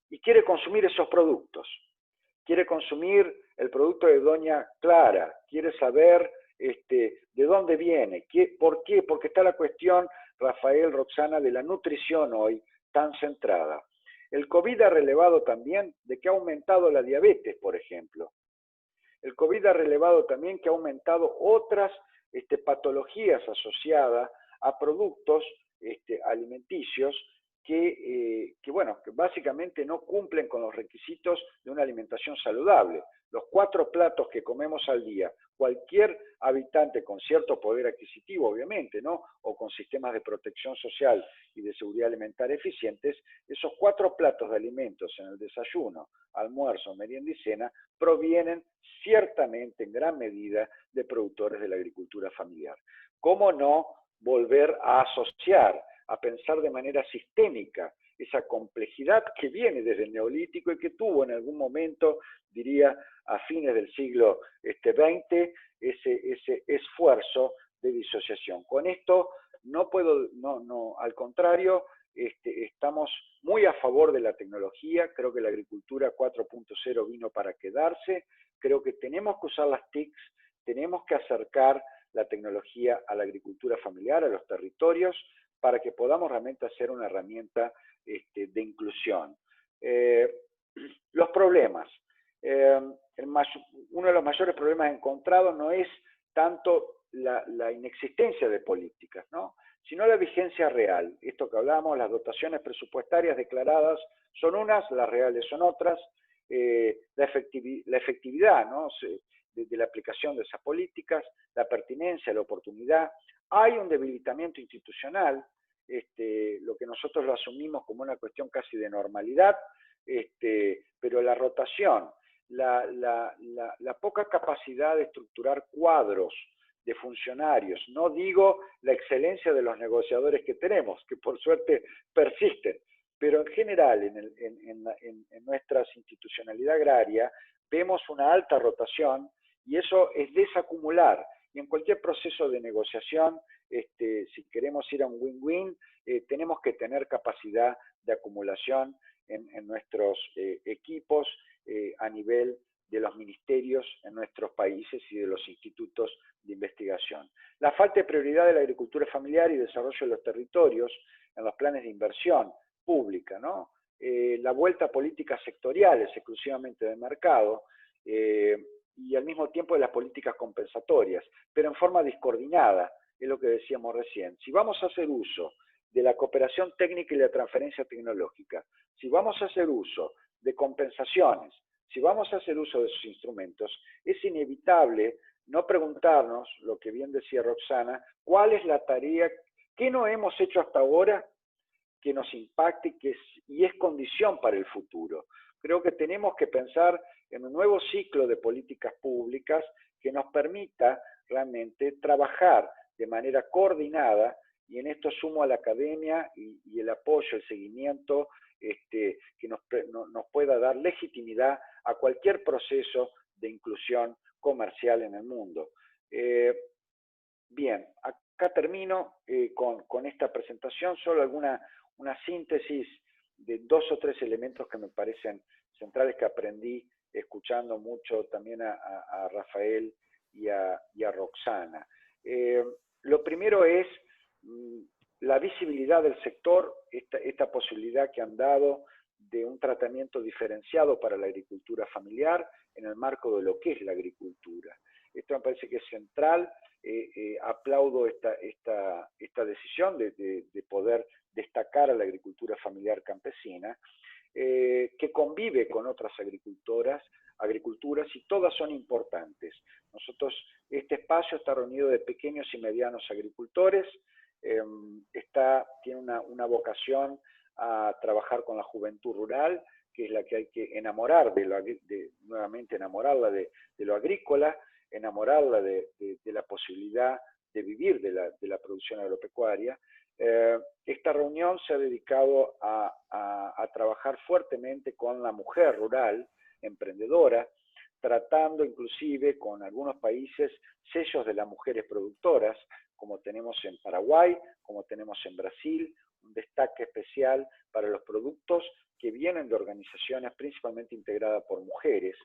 y quiere consumir esos productos. Quiere consumir el producto de Doña Clara, quiere saber de dónde viene. ¿Por qué? Porque está la cuestión, Rafael, Roxana, de la nutrición hoy tan centrada. El COVID ha relevado también de que ha aumentado la diabetes, por ejemplo. El COVID ha relevado también que ha aumentado otras patologías asociadas a productos alimenticios que básicamente no cumplen con los requisitos de una alimentación saludable. Los 4 platos que comemos al día, cualquier habitante con cierto poder adquisitivo, obviamente, ¿no? O con sistemas de protección social y de seguridad alimentaria eficientes, esos 4 platos de alimentos en el desayuno, almuerzo, merienda y cena, provienen ciertamente en gran medida de productores de la agricultura familiar. ¿Cómo no volver a asociar, a pensar de manera sistémica esa complejidad que viene desde el Neolítico y que tuvo en algún momento, diría, a fines del siglo XX, ese esfuerzo de disociación? Con esto al contrario, estamos muy a favor de la tecnología. Creo que la agricultura 4.0 vino para quedarse. Creo que tenemos que usar las TICs, tenemos que acercar la tecnología a la agricultura familiar, a los territorios, para que podamos realmente hacer una herramienta de inclusión. Los problemas. Uno de los mayores problemas encontrados no es tanto la inexistencia de políticas, ¿no?, sino la vigencia real. Esto que hablamos, las dotaciones presupuestarias declaradas son unas, las reales son otras, la efectividad, ¿no?, de la aplicación de esas políticas, la pertinencia, la oportunidad. Hay un debilitamiento institucional, lo que nosotros lo asumimos como una cuestión casi de normalidad, pero la rotación, la poca capacidad de estructurar cuadros de funcionarios, no digo la excelencia de los negociadores que tenemos, que por suerte persisten, pero en general en nuestra institucionalidad agraria vemos una alta rotación y eso es desacumular. Y en cualquier proceso de negociación, si queremos ir a un win-win, tenemos que tener capacidad de acumulación en nuestros equipos a nivel de los ministerios en nuestros países y de los institutos de investigación. La falta de prioridad de la agricultura familiar y desarrollo de los territorios en los planes de inversión pública, ¿no? La vuelta a políticas sectoriales exclusivamente de mercado, y al mismo tiempo de las políticas compensatorias, pero en forma discoordinada, es lo que decíamos recién. Si vamos a hacer uso de la cooperación técnica y la transferencia tecnológica, si vamos a hacer uso de compensaciones, si vamos a hacer uso de esos instrumentos, es inevitable no preguntarnos, lo que bien decía Roxana, cuál es la tarea, qué no hemos hecho hasta ahora que nos impacte y es condición para el futuro. Creo que tenemos que pensar en un nuevo ciclo de políticas públicas que nos permita realmente trabajar de manera coordinada, y en esto sumo a la academia y el apoyo, el seguimiento que nos pueda dar legitimidad a cualquier proceso de inclusión comercial en el mundo. Bien, acá termino con esta presentación, solo una síntesis de 2 o 3 elementos que me parecen centrales que aprendí escuchando mucho también a Rafael y a Roxana. Lo primero es la visibilidad del sector, esta posibilidad que han dado de un tratamiento diferenciado para la agricultura familiar en el marco de lo que es la agricultura. Esto me parece que es central. Aplaudo esta decisión de poder destacar a la agricultura familiar campesina, que convive con otras agriculturas y todas son importantes. Este espacio está reunido de pequeños y medianos agricultores, tiene una vocación a trabajar con la juventud rural, que es la que hay que enamorar nuevamente enamorarla de lo agrícola, enamorarla de la posibilidad de vivir de la producción agropecuaria. Esta reunión se ha dedicado a trabajar fuertemente con la mujer rural, emprendedora, tratando inclusive con algunos países sellos de las mujeres productoras, como tenemos en Paraguay, como tenemos en Brasil, un destaque especial para los productos que vienen de organizaciones principalmente integradas por mujeres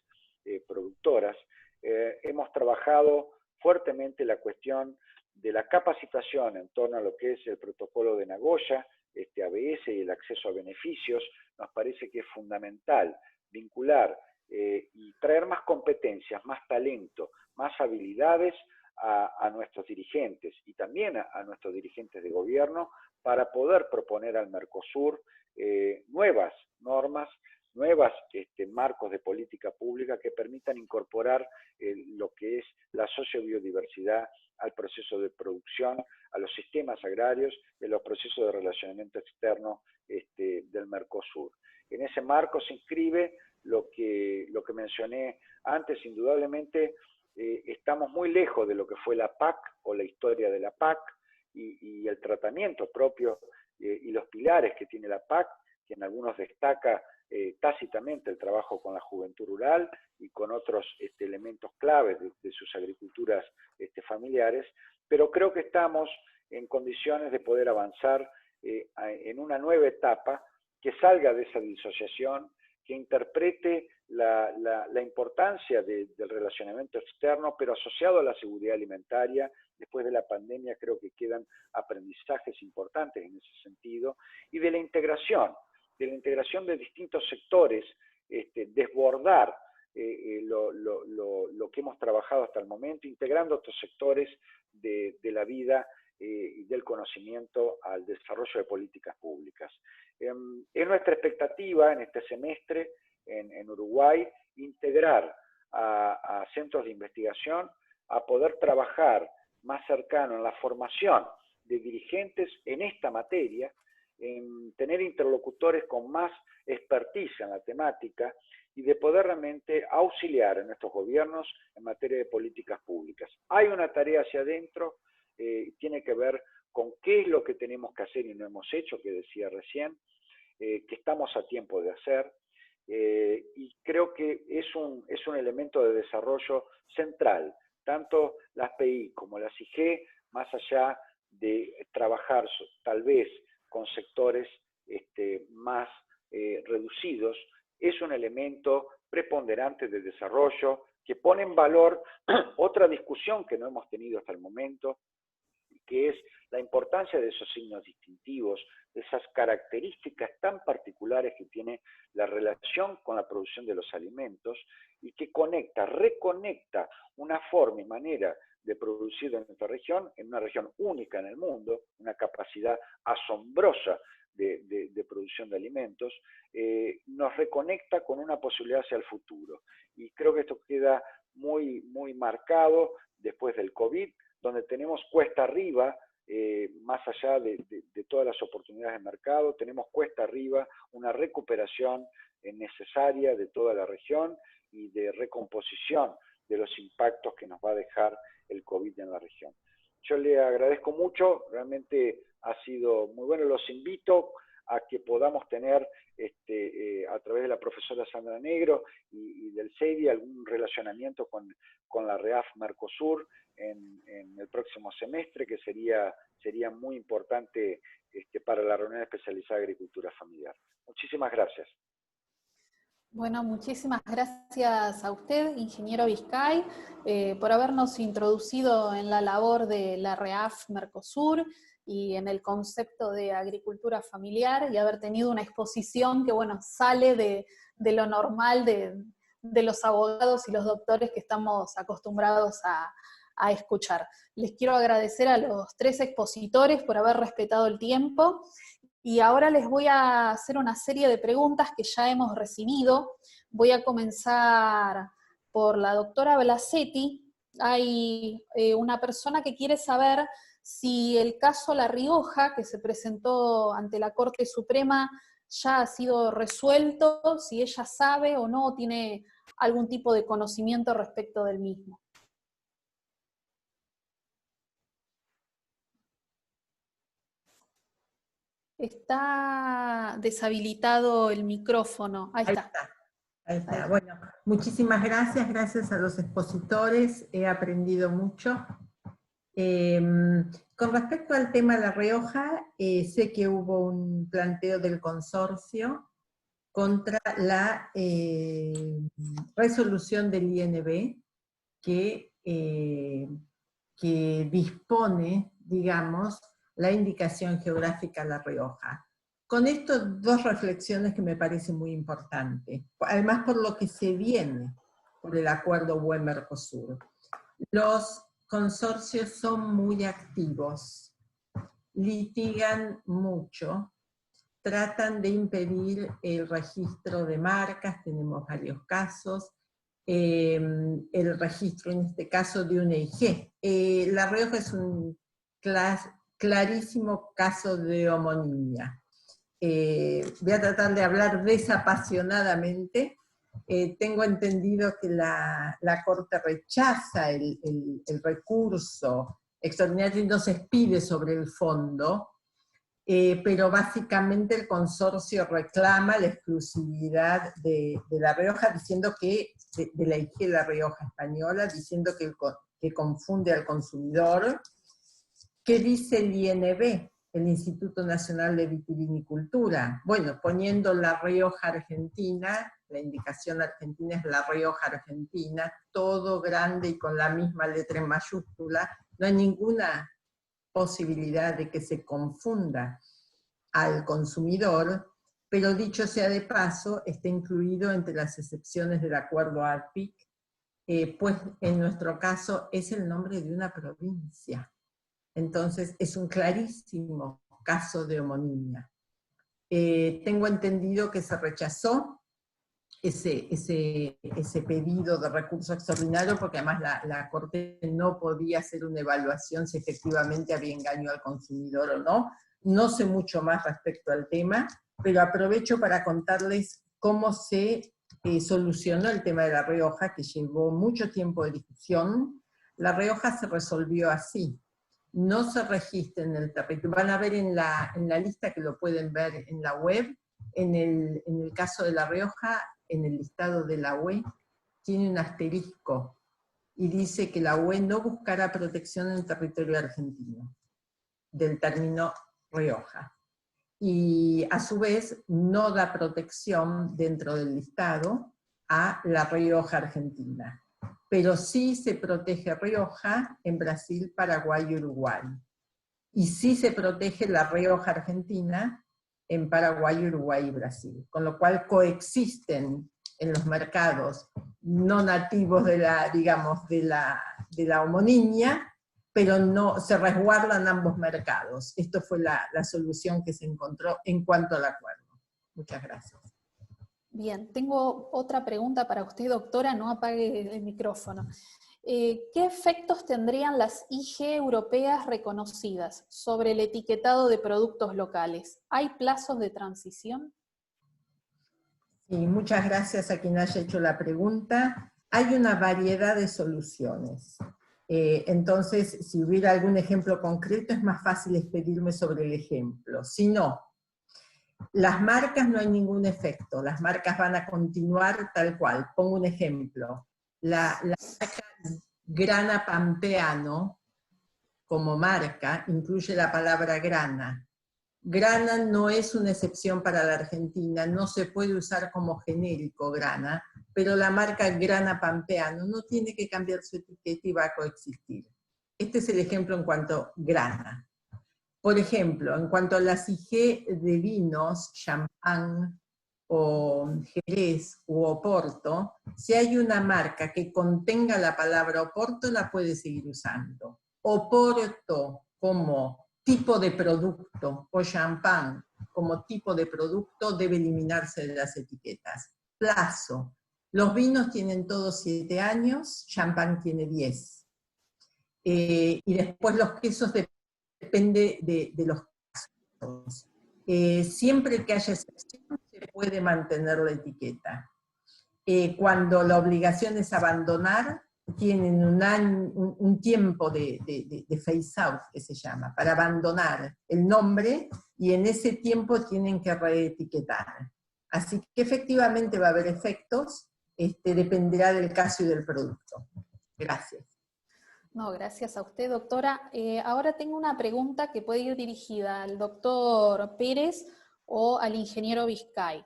productoras. Hemos trabajado fuertemente la cuestión de la capacitación en torno a lo que es el protocolo de Nagoya, ABS y el acceso a beneficios. Nos parece que es fundamental vincular y traer más competencias, más talento, más habilidades a nuestros dirigentes y también a nuestros dirigentes de gobierno para poder proponer al Mercosur nuevas normas, nuevos marcos de política pública que permitan incorporar lo que es la sociobiodiversidad al proceso de producción, a los sistemas agrarios y a los procesos de relacionamiento externo del Mercosur. En ese marco se inscribe lo que mencioné antes. Indudablemente estamos muy lejos de lo que fue la PAC o la historia de la PAC y el tratamiento propio y los pilares que tiene la PAC, que en algunos destaca tácitamente el trabajo con la juventud rural y con otros elementos claves de sus agriculturas familiares, pero creo que estamos en condiciones de poder avanzar en una nueva etapa que salga de esa disociación, que interprete la importancia del relacionamiento externo, pero asociado a la seguridad alimentaria. Después de la pandemia creo que quedan aprendizajes importantes en ese sentido, y de la integración de distintos sectores, desbordar lo que hemos trabajado hasta el momento, integrando estos sectores de la vida y del conocimiento al desarrollo de políticas públicas. Es nuestra expectativa en este semestre en Uruguay integrar a centros de investigación, a poder trabajar más cercano en la formación de dirigentes en esta materia, en tener interlocutores con más expertise en la temática y de poder realmente auxiliar a nuestros gobiernos en materia de políticas públicas. Hay una tarea hacia adentro, tiene que ver con qué es lo que tenemos que hacer y no hemos hecho, que decía recién, que estamos a tiempo de hacer, y creo que es un elemento de desarrollo central, tanto las PI como las IG, más allá de trabajar tal vez con sectores más reducidos, es un elemento preponderante de desarrollo que pone en valor otra discusión que no hemos tenido hasta el momento, que es la importancia de esos signos distintivos, de esas características tan particulares que tiene la relación con la producción de los alimentos y que reconecta una forma y manera de producir en nuestra región, en una región única en el mundo, una capacidad asombrosa de producción de alimentos, nos reconecta con una posibilidad hacia el futuro. Y creo que esto queda muy, muy marcado después del COVID, donde tenemos cuesta arriba, más allá de todas las oportunidades de mercado, tenemos cuesta arriba una recuperación necesaria de toda la región y de recomposición de los impactos que nos va a dejar el COVID en la región. Yo le agradezco mucho, realmente ha sido muy bueno, los invito a que podamos tener a través de la profesora Sandra Negro y del CEDI algún relacionamiento con la REAF Mercosur en el próximo semestre, que sería muy importante para la reunión especializada de agricultura familiar. Muchísimas gracias. Bueno, muchísimas gracias a usted, ingeniero Vizcay, por habernos introducido en la labor de la REAF Mercosur y en el concepto de agricultura familiar, y haber tenido una exposición que, bueno, sale de lo normal de los abogados y los doctores que estamos acostumbrados a escuchar. Les quiero agradecer a los 3 expositores por haber respetado el tiempo. Y ahora les voy a hacer una serie de preguntas que ya hemos recibido. Voy a comenzar por la doctora Blasetti. Hay una persona que quiere saber si el caso La Rioja, que se presentó ante la Corte Suprema, ya ha sido resuelto, si ella sabe o no, tiene algún tipo de conocimiento respecto del mismo. Está deshabilitado el micrófono. Ahí está. Ahí está. Bueno, muchísimas gracias a los expositores, he aprendido mucho. Con respecto al tema de La Rioja, sé que hubo un planteo del consorcio contra la resolución del INB que dispone, digamos, la indicación geográfica La Rioja. Con esto, dos reflexiones que me parecen muy importantes, además por lo que se viene por el acuerdo UE-Mercosur. Los consorcios son muy activos, litigan mucho, tratan de impedir el registro de marcas, tenemos varios casos, el registro en este caso de una IG. La Rioja es un clarísimo caso de homonimia. Voy a tratar de hablar desapasionadamente. Tengo entendido que la Corte rechaza el recurso extraordinario y no se expide sobre el fondo, pero básicamente el consorcio reclama la exclusividad de La Rioja, diciendo que, de la IG de La Rioja española, diciendo que confunde al consumidor. ¿Qué dice el INB, el Instituto Nacional de Vitivinicultura? Bueno, poniendo La Rioja Argentina, la indicación argentina es La Rioja Argentina, todo grande y con la misma letra en mayúscula, no hay ninguna posibilidad de que se confunda al consumidor, pero dicho sea de paso, está incluido entre las excepciones del acuerdo ARPIC, pues en nuestro caso es el nombre de una provincia. Entonces es un clarísimo caso de homonimia. Tengo entendido que se rechazó ese pedido de recurso extraordinario, porque además la Corte no podía hacer una evaluación si efectivamente había engaño al consumidor o no. No sé mucho más respecto al tema, pero aprovecho para contarles cómo se solucionó el tema de La Rioja, que llevó mucho tiempo de discusión. La Rioja se resolvió así. No se registra en el territorio. Van a ver en la lista, que lo pueden ver en la web, en el caso de La Rioja, en el listado de la UE, tiene un asterisco y dice que la UE no buscará protección en el territorio argentino, del término Rioja. Y a su vez no da protección dentro del listado a La Rioja Argentina. Pero sí se protege Rioja en Brasil, Paraguay y Uruguay. Y sí se protege La Rioja Argentina en Paraguay, Uruguay y Brasil. Con lo cual coexisten en los mercados no nativos de la, digamos, de la homonimia, pero no, se resguardan ambos mercados. Esto fue la solución que se encontró en cuanto al acuerdo. Muchas gracias. Bien, tengo otra pregunta para usted, doctora, no apague el micrófono. ¿Qué efectos tendrían las IG europeas reconocidas sobre el etiquetado de productos locales? ¿Hay plazos de transición? Sí, muchas gracias a quien haya hecho la pregunta. Hay una variedad de soluciones. Entonces, si hubiera algún ejemplo concreto, es más fácil expedirme sobre el ejemplo. Si no, las marcas no hay ningún efecto, las marcas van a continuar tal cual. Pongo un ejemplo. La marca Grana Pampeano, como marca, incluye la palabra grana. Grana no es una excepción para la Argentina, no se puede usar como genérico grana, pero la marca Grana Pampeano no tiene que cambiar su etiqueta y va a coexistir. Este es el ejemplo en cuanto a grana. Por ejemplo, en cuanto a las IG de vinos, champán, o Jerez u Oporto, si hay una marca que contenga la palabra Oporto, la puede seguir usando. Oporto como tipo de producto o champán como tipo de producto debe eliminarse de las etiquetas. Plazo. Los vinos tienen todos 7 años, champán tiene 10. Y después los quesos depende de los casos. Siempre que haya excepción se puede mantener la etiqueta. Cuando la obligación es abandonar, tienen un tiempo de phase out, que se llama, para abandonar el nombre, y en ese tiempo tienen que reetiquetar. Así que efectivamente va a haber efectos, dependerá del caso y del producto. Gracias. No, gracias a usted, doctora. Ahora tengo una pregunta que puede ir dirigida al doctor Pérez o al ingeniero Vizcay.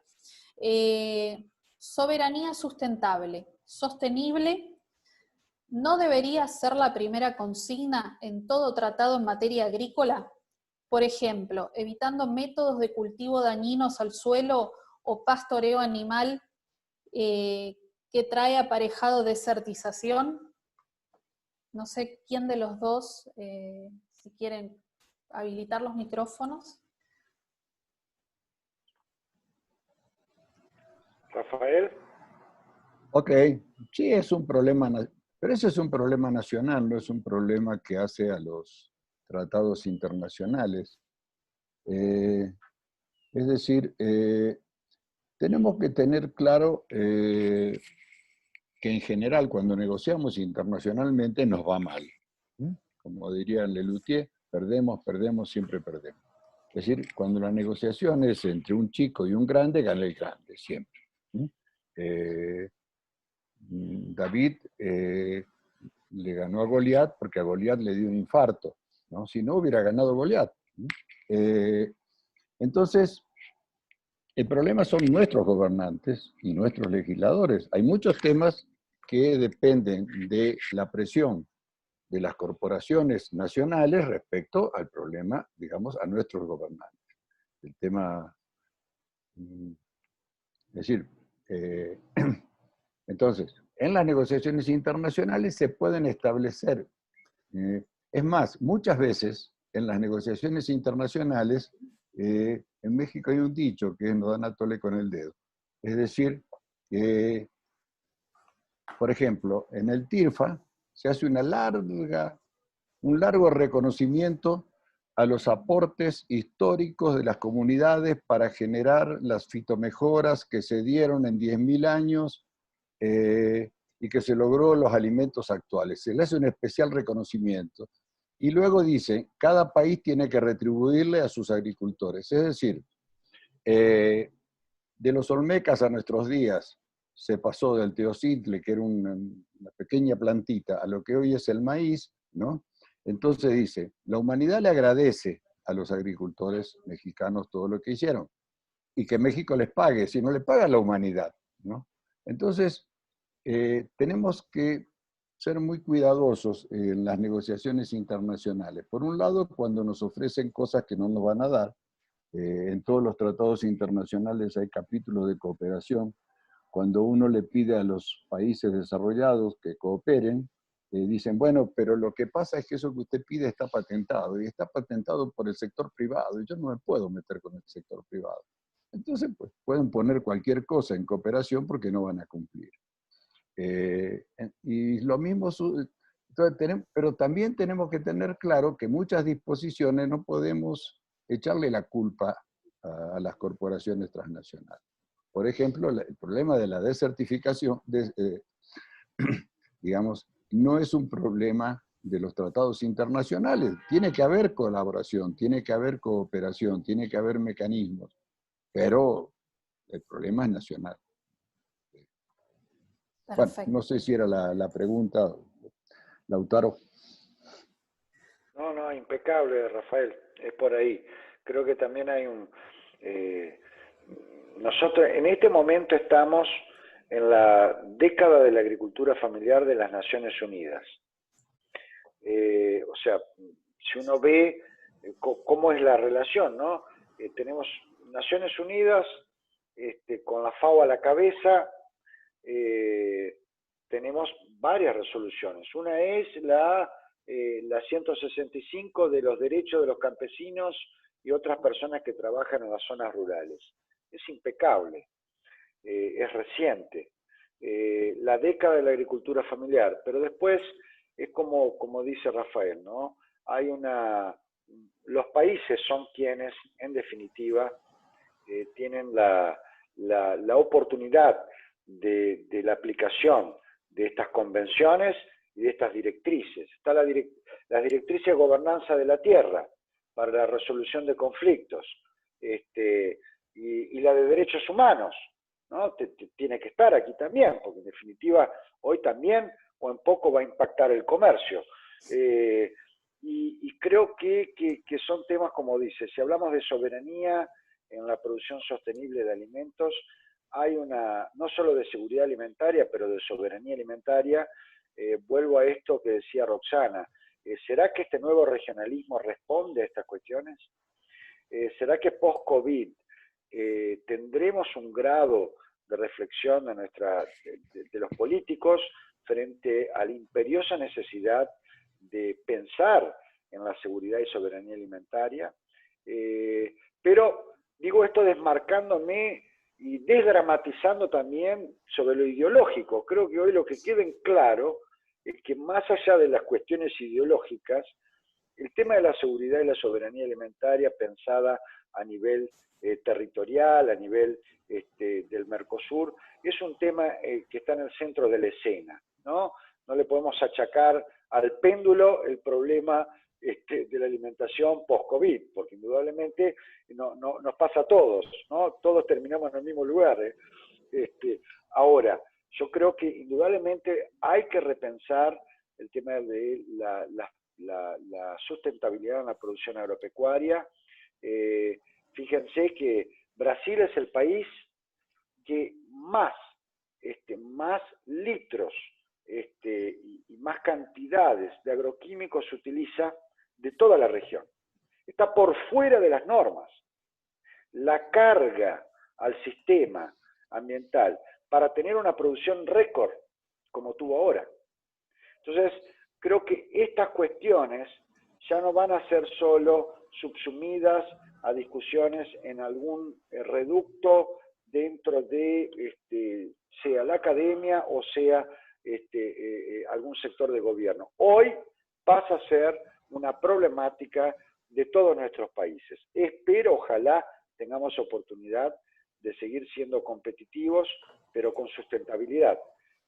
Soberanía sustentable, sostenible, ¿no debería ser la primera consigna en todo tratado en materia agrícola? Por ejemplo, evitando métodos de cultivo dañinos al suelo o pastoreo animal que trae aparejado desertización. No sé quién de los dos, si quieren habilitar los micrófonos. Rafael. Ok, sí es un problema, pero ese es un problema nacional, no es un problema que hace a los tratados internacionales. Es decir, tenemos que tener claro que en general cuando negociamos internacionalmente nos va mal. Como diría Lelutier, perdemos, perdemos, siempre perdemos. Es decir, cuando la negociación es entre un chico y un grande, gana el grande, siempre. David le ganó a Goliat porque a Goliat le dio un infarto, ¿no? Si no, hubiera ganado Goliat. Entonces, el problema son nuestros gobernantes y nuestros legisladores. Hay muchos temas que dependen de la presión de las corporaciones nacionales respecto al problema, digamos, a nuestros gobernantes. El tema, es decir, entonces, en las negociaciones internacionales se pueden establecer, es más, muchas veces en las negociaciones internacionales, en México hay un dicho que es no dan a tole con el dedo. Es decir, por ejemplo, en el TIRFA se hace un largo reconocimiento a los aportes históricos de las comunidades para generar las fitomejoras que se dieron en 10.000 años y que se logró los alimentos actuales. Se le hace un especial reconocimiento. Y luego dice, cada país tiene que retribuirle a sus agricultores. Es decir, de los olmecas a nuestros días, se pasó del teocitle, que era una pequeña plantita, a lo que hoy es el maíz, ¿no? Entonces dice, la humanidad le agradece a los agricultores mexicanos todo lo que hicieron, y que México les pague, si no le paga la humanidad, ¿no? Entonces, tenemos que ser muy cuidadosos en las negociaciones internacionales. Por un lado, cuando nos ofrecen cosas que no nos van a dar, en todos los tratados internacionales hay capítulos de cooperación. Cuando uno le pide a los países desarrollados que cooperen, dicen, bueno, pero lo que pasa es que eso que usted pide está patentado, y está patentado por el sector privado, y yo no me puedo meter con el sector privado. Entonces, pues, pueden poner cualquier cosa en cooperación porque no van a cumplir. Y lo mismo, entonces, pero también tenemos que tener claro que muchas disposiciones no podemos echarle la culpa a las corporaciones transnacionales. Por ejemplo, el problema de la desertificación, digamos, no es un problema de los tratados internacionales. Tiene que haber colaboración, tiene que haber cooperación, tiene que haber mecanismos, pero el problema es nacional. Bueno, no sé si era la pregunta, Lautaro. No, impecable, Rafael, es por ahí. Creo que también hay nosotros en este momento estamos en la década de la agricultura familiar de las Naciones Unidas. O sea, si uno ve cómo es la relación, ¿no? Tenemos Naciones Unidas con la FAO a la cabeza, tenemos varias resoluciones. Una es la 165 de los derechos de los campesinos y otras personas que trabajan en las zonas rurales. Es impecable, es reciente. La década de la agricultura familiar, pero después es como dice Rafael, ¿no? Los países son quienes, en definitiva, tienen la oportunidad de la aplicación de estas convenciones y de estas directrices. Está las directrices de gobernanza de la tierra para la resolución de conflictos, y la de derechos humanos, ¿no? Tiene que estar aquí también, porque en definitiva hoy también o en poco va a impactar el comercio. Y creo que son temas, como dice, si hablamos de soberanía en la producción sostenible de alimentos, hay una, no solo de seguridad alimentaria, pero de soberanía alimentaria. Vuelvo a esto que decía Roxana. ¿Será que este nuevo regionalismo responde a estas cuestiones? ¿Será que post-COVID tendremos un grado de reflexión de los políticos frente a la imperiosa necesidad de pensar en la seguridad y soberanía alimentaria? Pero digo esto desmarcándome y desdramatizando también sobre lo ideológico. Creo que hoy lo que queda en claro es que más allá de las cuestiones ideológicas, el tema de la seguridad y la soberanía alimentaria pensada a nivel territorial, a nivel del Mercosur, es un tema que está en el centro de la escena, ¿no? No le podemos achacar al péndulo el problema de la alimentación post-COVID, porque indudablemente nos pasa a todos, ¿no? Todos terminamos en el mismo lugar. Ahora, yo creo que indudablemente hay que repensar el tema de la sustentabilidad en la producción agropecuaria. Fíjense que Brasil es el país que más litros y más cantidades de agroquímicos se utiliza de toda la región. Está por fuera de las normas. La carga al sistema ambiental para tener una producción récord como tuvo ahora. Entonces, creo que estas cuestiones ya no van a ser solo subsumidas a discusiones en algún reducto dentro de sea la academia o sea algún sector de gobierno. Hoy pasa a ser una problemática de todos nuestros países. Espero, ojalá, tengamos oportunidad de seguir siendo competitivos, pero con sustentabilidad,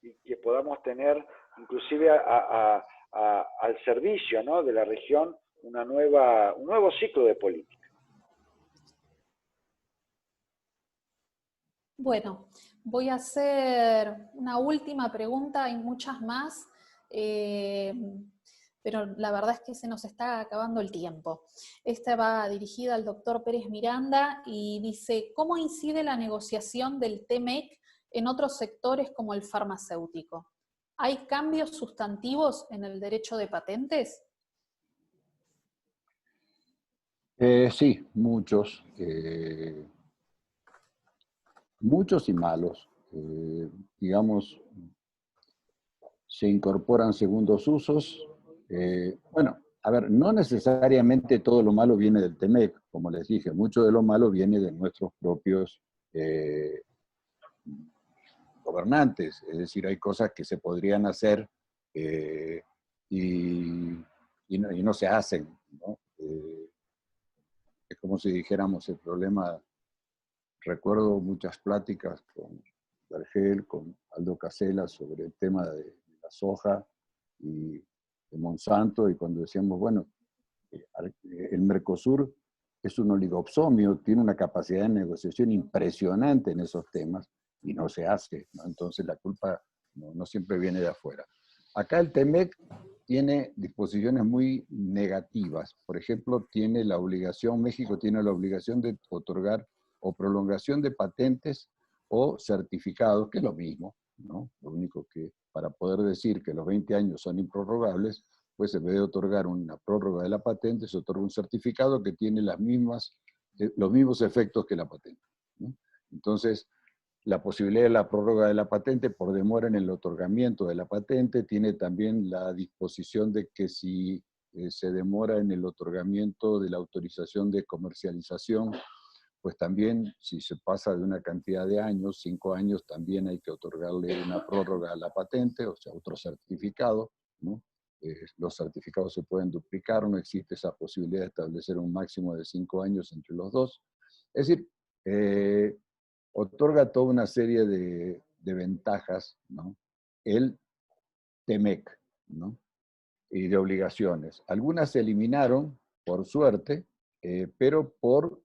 y que podamos tener, inclusive al servicio, ¿no?, de la región, un nuevo ciclo de política. Bueno, voy a hacer una última pregunta, hay muchas más, pero la verdad es que se nos está acabando el tiempo. Esta va dirigida al doctor Pérez Miranda y dice, ¿cómo incide la negociación del TMEC en otros sectores como el farmacéutico? ¿Hay cambios sustantivos en el derecho de patentes? Sí, muchos. Muchos y malos. Digamos, se incorporan segundos usos. Bueno, a ver, no necesariamente todo lo malo viene del TMEC, como les dije, mucho de lo malo viene de nuestros propios gobernantes, es decir, hay cosas que se podrían hacer y no se hacen, ¿no? Es como si dijéramos el problema, recuerdo muchas pláticas con Vergel, con Aldo Casella sobre el tema de la soja y de Monsanto, y cuando decíamos, bueno, el Mercosur es un oligopsomio, tiene una capacidad de negociación impresionante en esos temas, y no se hace, ¿no? Entonces la culpa no siempre viene de afuera. Acá el TMEC tiene disposiciones muy negativas. Por ejemplo, tiene la obligación, México tiene la obligación de otorgar o prolongación de patentes o certificados, que es lo mismo, ¿no? Lo único que para poder decir que los 20 años son improrrogables, pues en vez de otorgar una prórroga de la patente, se otorga un certificado que tiene los mismos efectos que la patente, ¿no? Entonces, la posibilidad de la prórroga de la patente por demora en el otorgamiento de la patente tiene también la disposición de que si se demora en el otorgamiento de la autorización de comercialización, pues también si se pasa de una cantidad de años, 5 años, también hay que otorgarle una prórroga a la patente, o sea, otro certificado, ¿no? Los certificados se pueden duplicar, no existe esa posibilidad de establecer un máximo de 5 años entre los dos. Es decir, otorga toda una serie de ventajas, ¿no?, el TMEC, ¿no?, y de obligaciones. Algunas se eliminaron, por suerte, pero por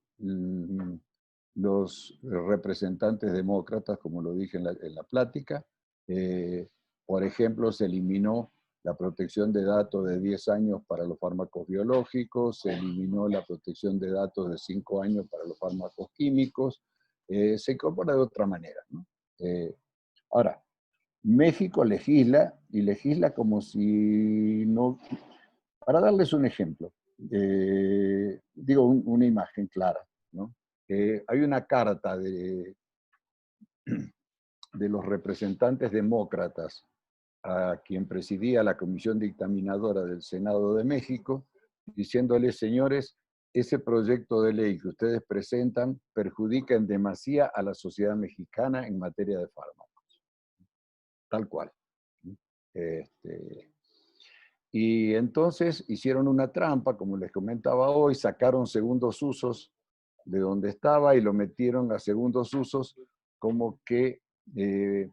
los representantes demócratas, como lo dije en la plática. Por ejemplo, se eliminó la protección de datos de 10 años para los fármacos biológicos, se eliminó la protección de datos de 5 años para los fármacos químicos, se incorpora de otra manera, ¿no? Ahora, México legisla, y legisla como si no... Para darles un ejemplo, digo una imagen clara, ¿no? Hay una carta de los representantes demócratas a quien presidía la comisión dictaminadora del Senado de México, diciéndoles, señores, ese proyecto de ley que ustedes presentan perjudica en demasía a la sociedad mexicana en materia de fármacos. Tal cual. Y entonces hicieron una trampa, como les comentaba hoy, sacaron segundos usos de donde estaba y lo metieron a segundos usos como que en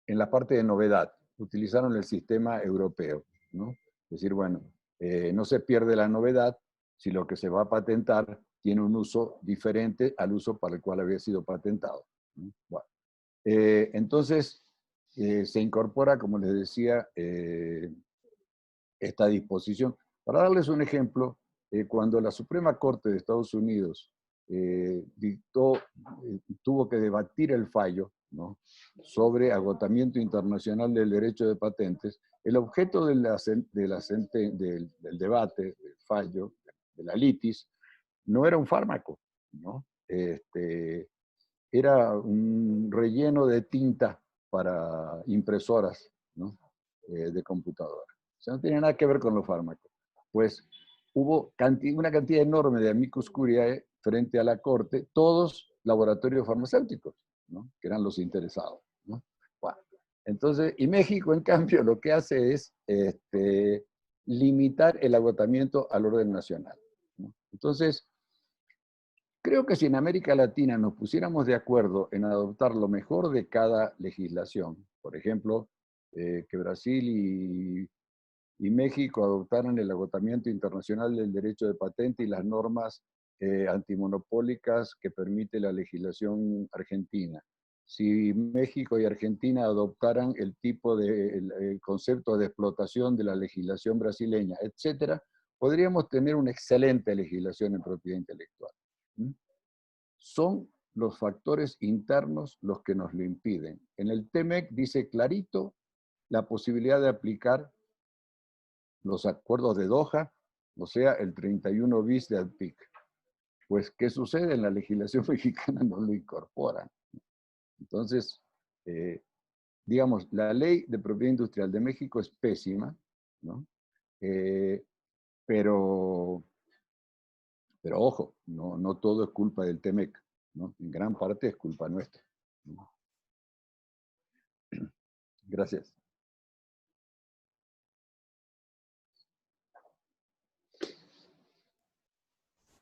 la parte de novedad. Utilizaron el sistema europeo, ¿no? Es decir, bueno, no se pierde la novedad si lo que se va a patentar tiene un uso diferente al uso para el cual había sido patentado, ¿no? Bueno, entonces, se incorpora, como les decía, esta disposición. Para darles un ejemplo, cuando la Suprema Corte de Estados Unidos tuvo que debatir el fallo, ¿no?, sobre agotamiento internacional del derecho de patentes, el objeto del debate, del fallo, de la litis, no era un fármaco, ¿no? Era un relleno de tinta para impresoras, ¿no?, de computadora. O sea, no tenía nada que ver con los fármacos. Pues hubo una cantidad enorme de amicus curiae frente a la Corte, todos laboratorios farmacéuticos, ¿no?, que eran los interesados, ¿no? Bueno, entonces, y México, en cambio, lo que hace es limitar el agotamiento al orden nacional, ¿no? Entonces, creo que si en América Latina nos pusiéramos de acuerdo en adoptar lo mejor de cada legislación, por ejemplo, que Brasil y México adoptaran el agotamiento internacional del derecho de patente y las normas antimonopólicas que permite la legislación argentina. Si México y Argentina adoptaran el concepto de explotación de la legislación brasileña, etcétera, podríamos tener una excelente legislación en propiedad intelectual. Son los factores internos los que nos lo impiden. En el TEMEC dice clarito la posibilidad de aplicar los acuerdos de Doha, o sea, el 31 bis de ADPIC. Pues, ¿qué sucede? En la legislación mexicana no lo incorporan. Entonces, digamos, la ley de propiedad industrial de México es pésima, ¿no? Pero ojo, no todo es culpa del TEMEC, ¿no? En gran parte es culpa nuestra, ¿no? Gracias.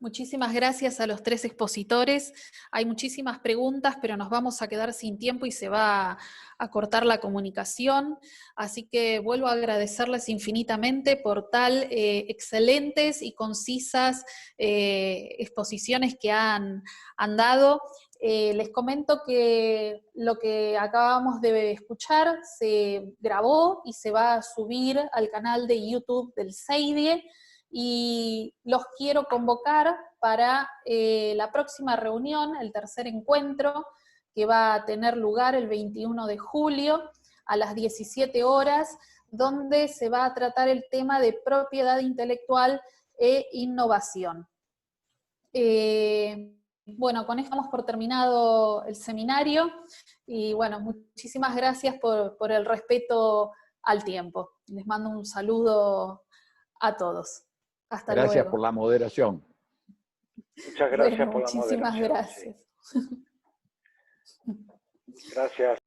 Muchísimas gracias a los tres expositores. Hay muchísimas preguntas, pero nos vamos a quedar sin tiempo y se va a cortar la comunicación. Así que vuelvo a agradecerles infinitamente por tal excelentes y concisas exposiciones que han dado. Les comento que lo que acabamos de escuchar se grabó y se va a subir al canal de YouTube del CEIDIE, y los quiero convocar para la próxima reunión, el tercer encuentro, que va a tener lugar el 21 de julio a las 17 horas, donde se va a tratar el tema de propiedad intelectual e innovación. Bueno, con esto damos por terminado el seminario, y bueno, muchísimas gracias por el respeto al tiempo. Les mando un saludo a todos. Hasta luego. Gracias por la moderación. Muchas gracias por la moderación. Muchísimas gracias. Sí. Gracias.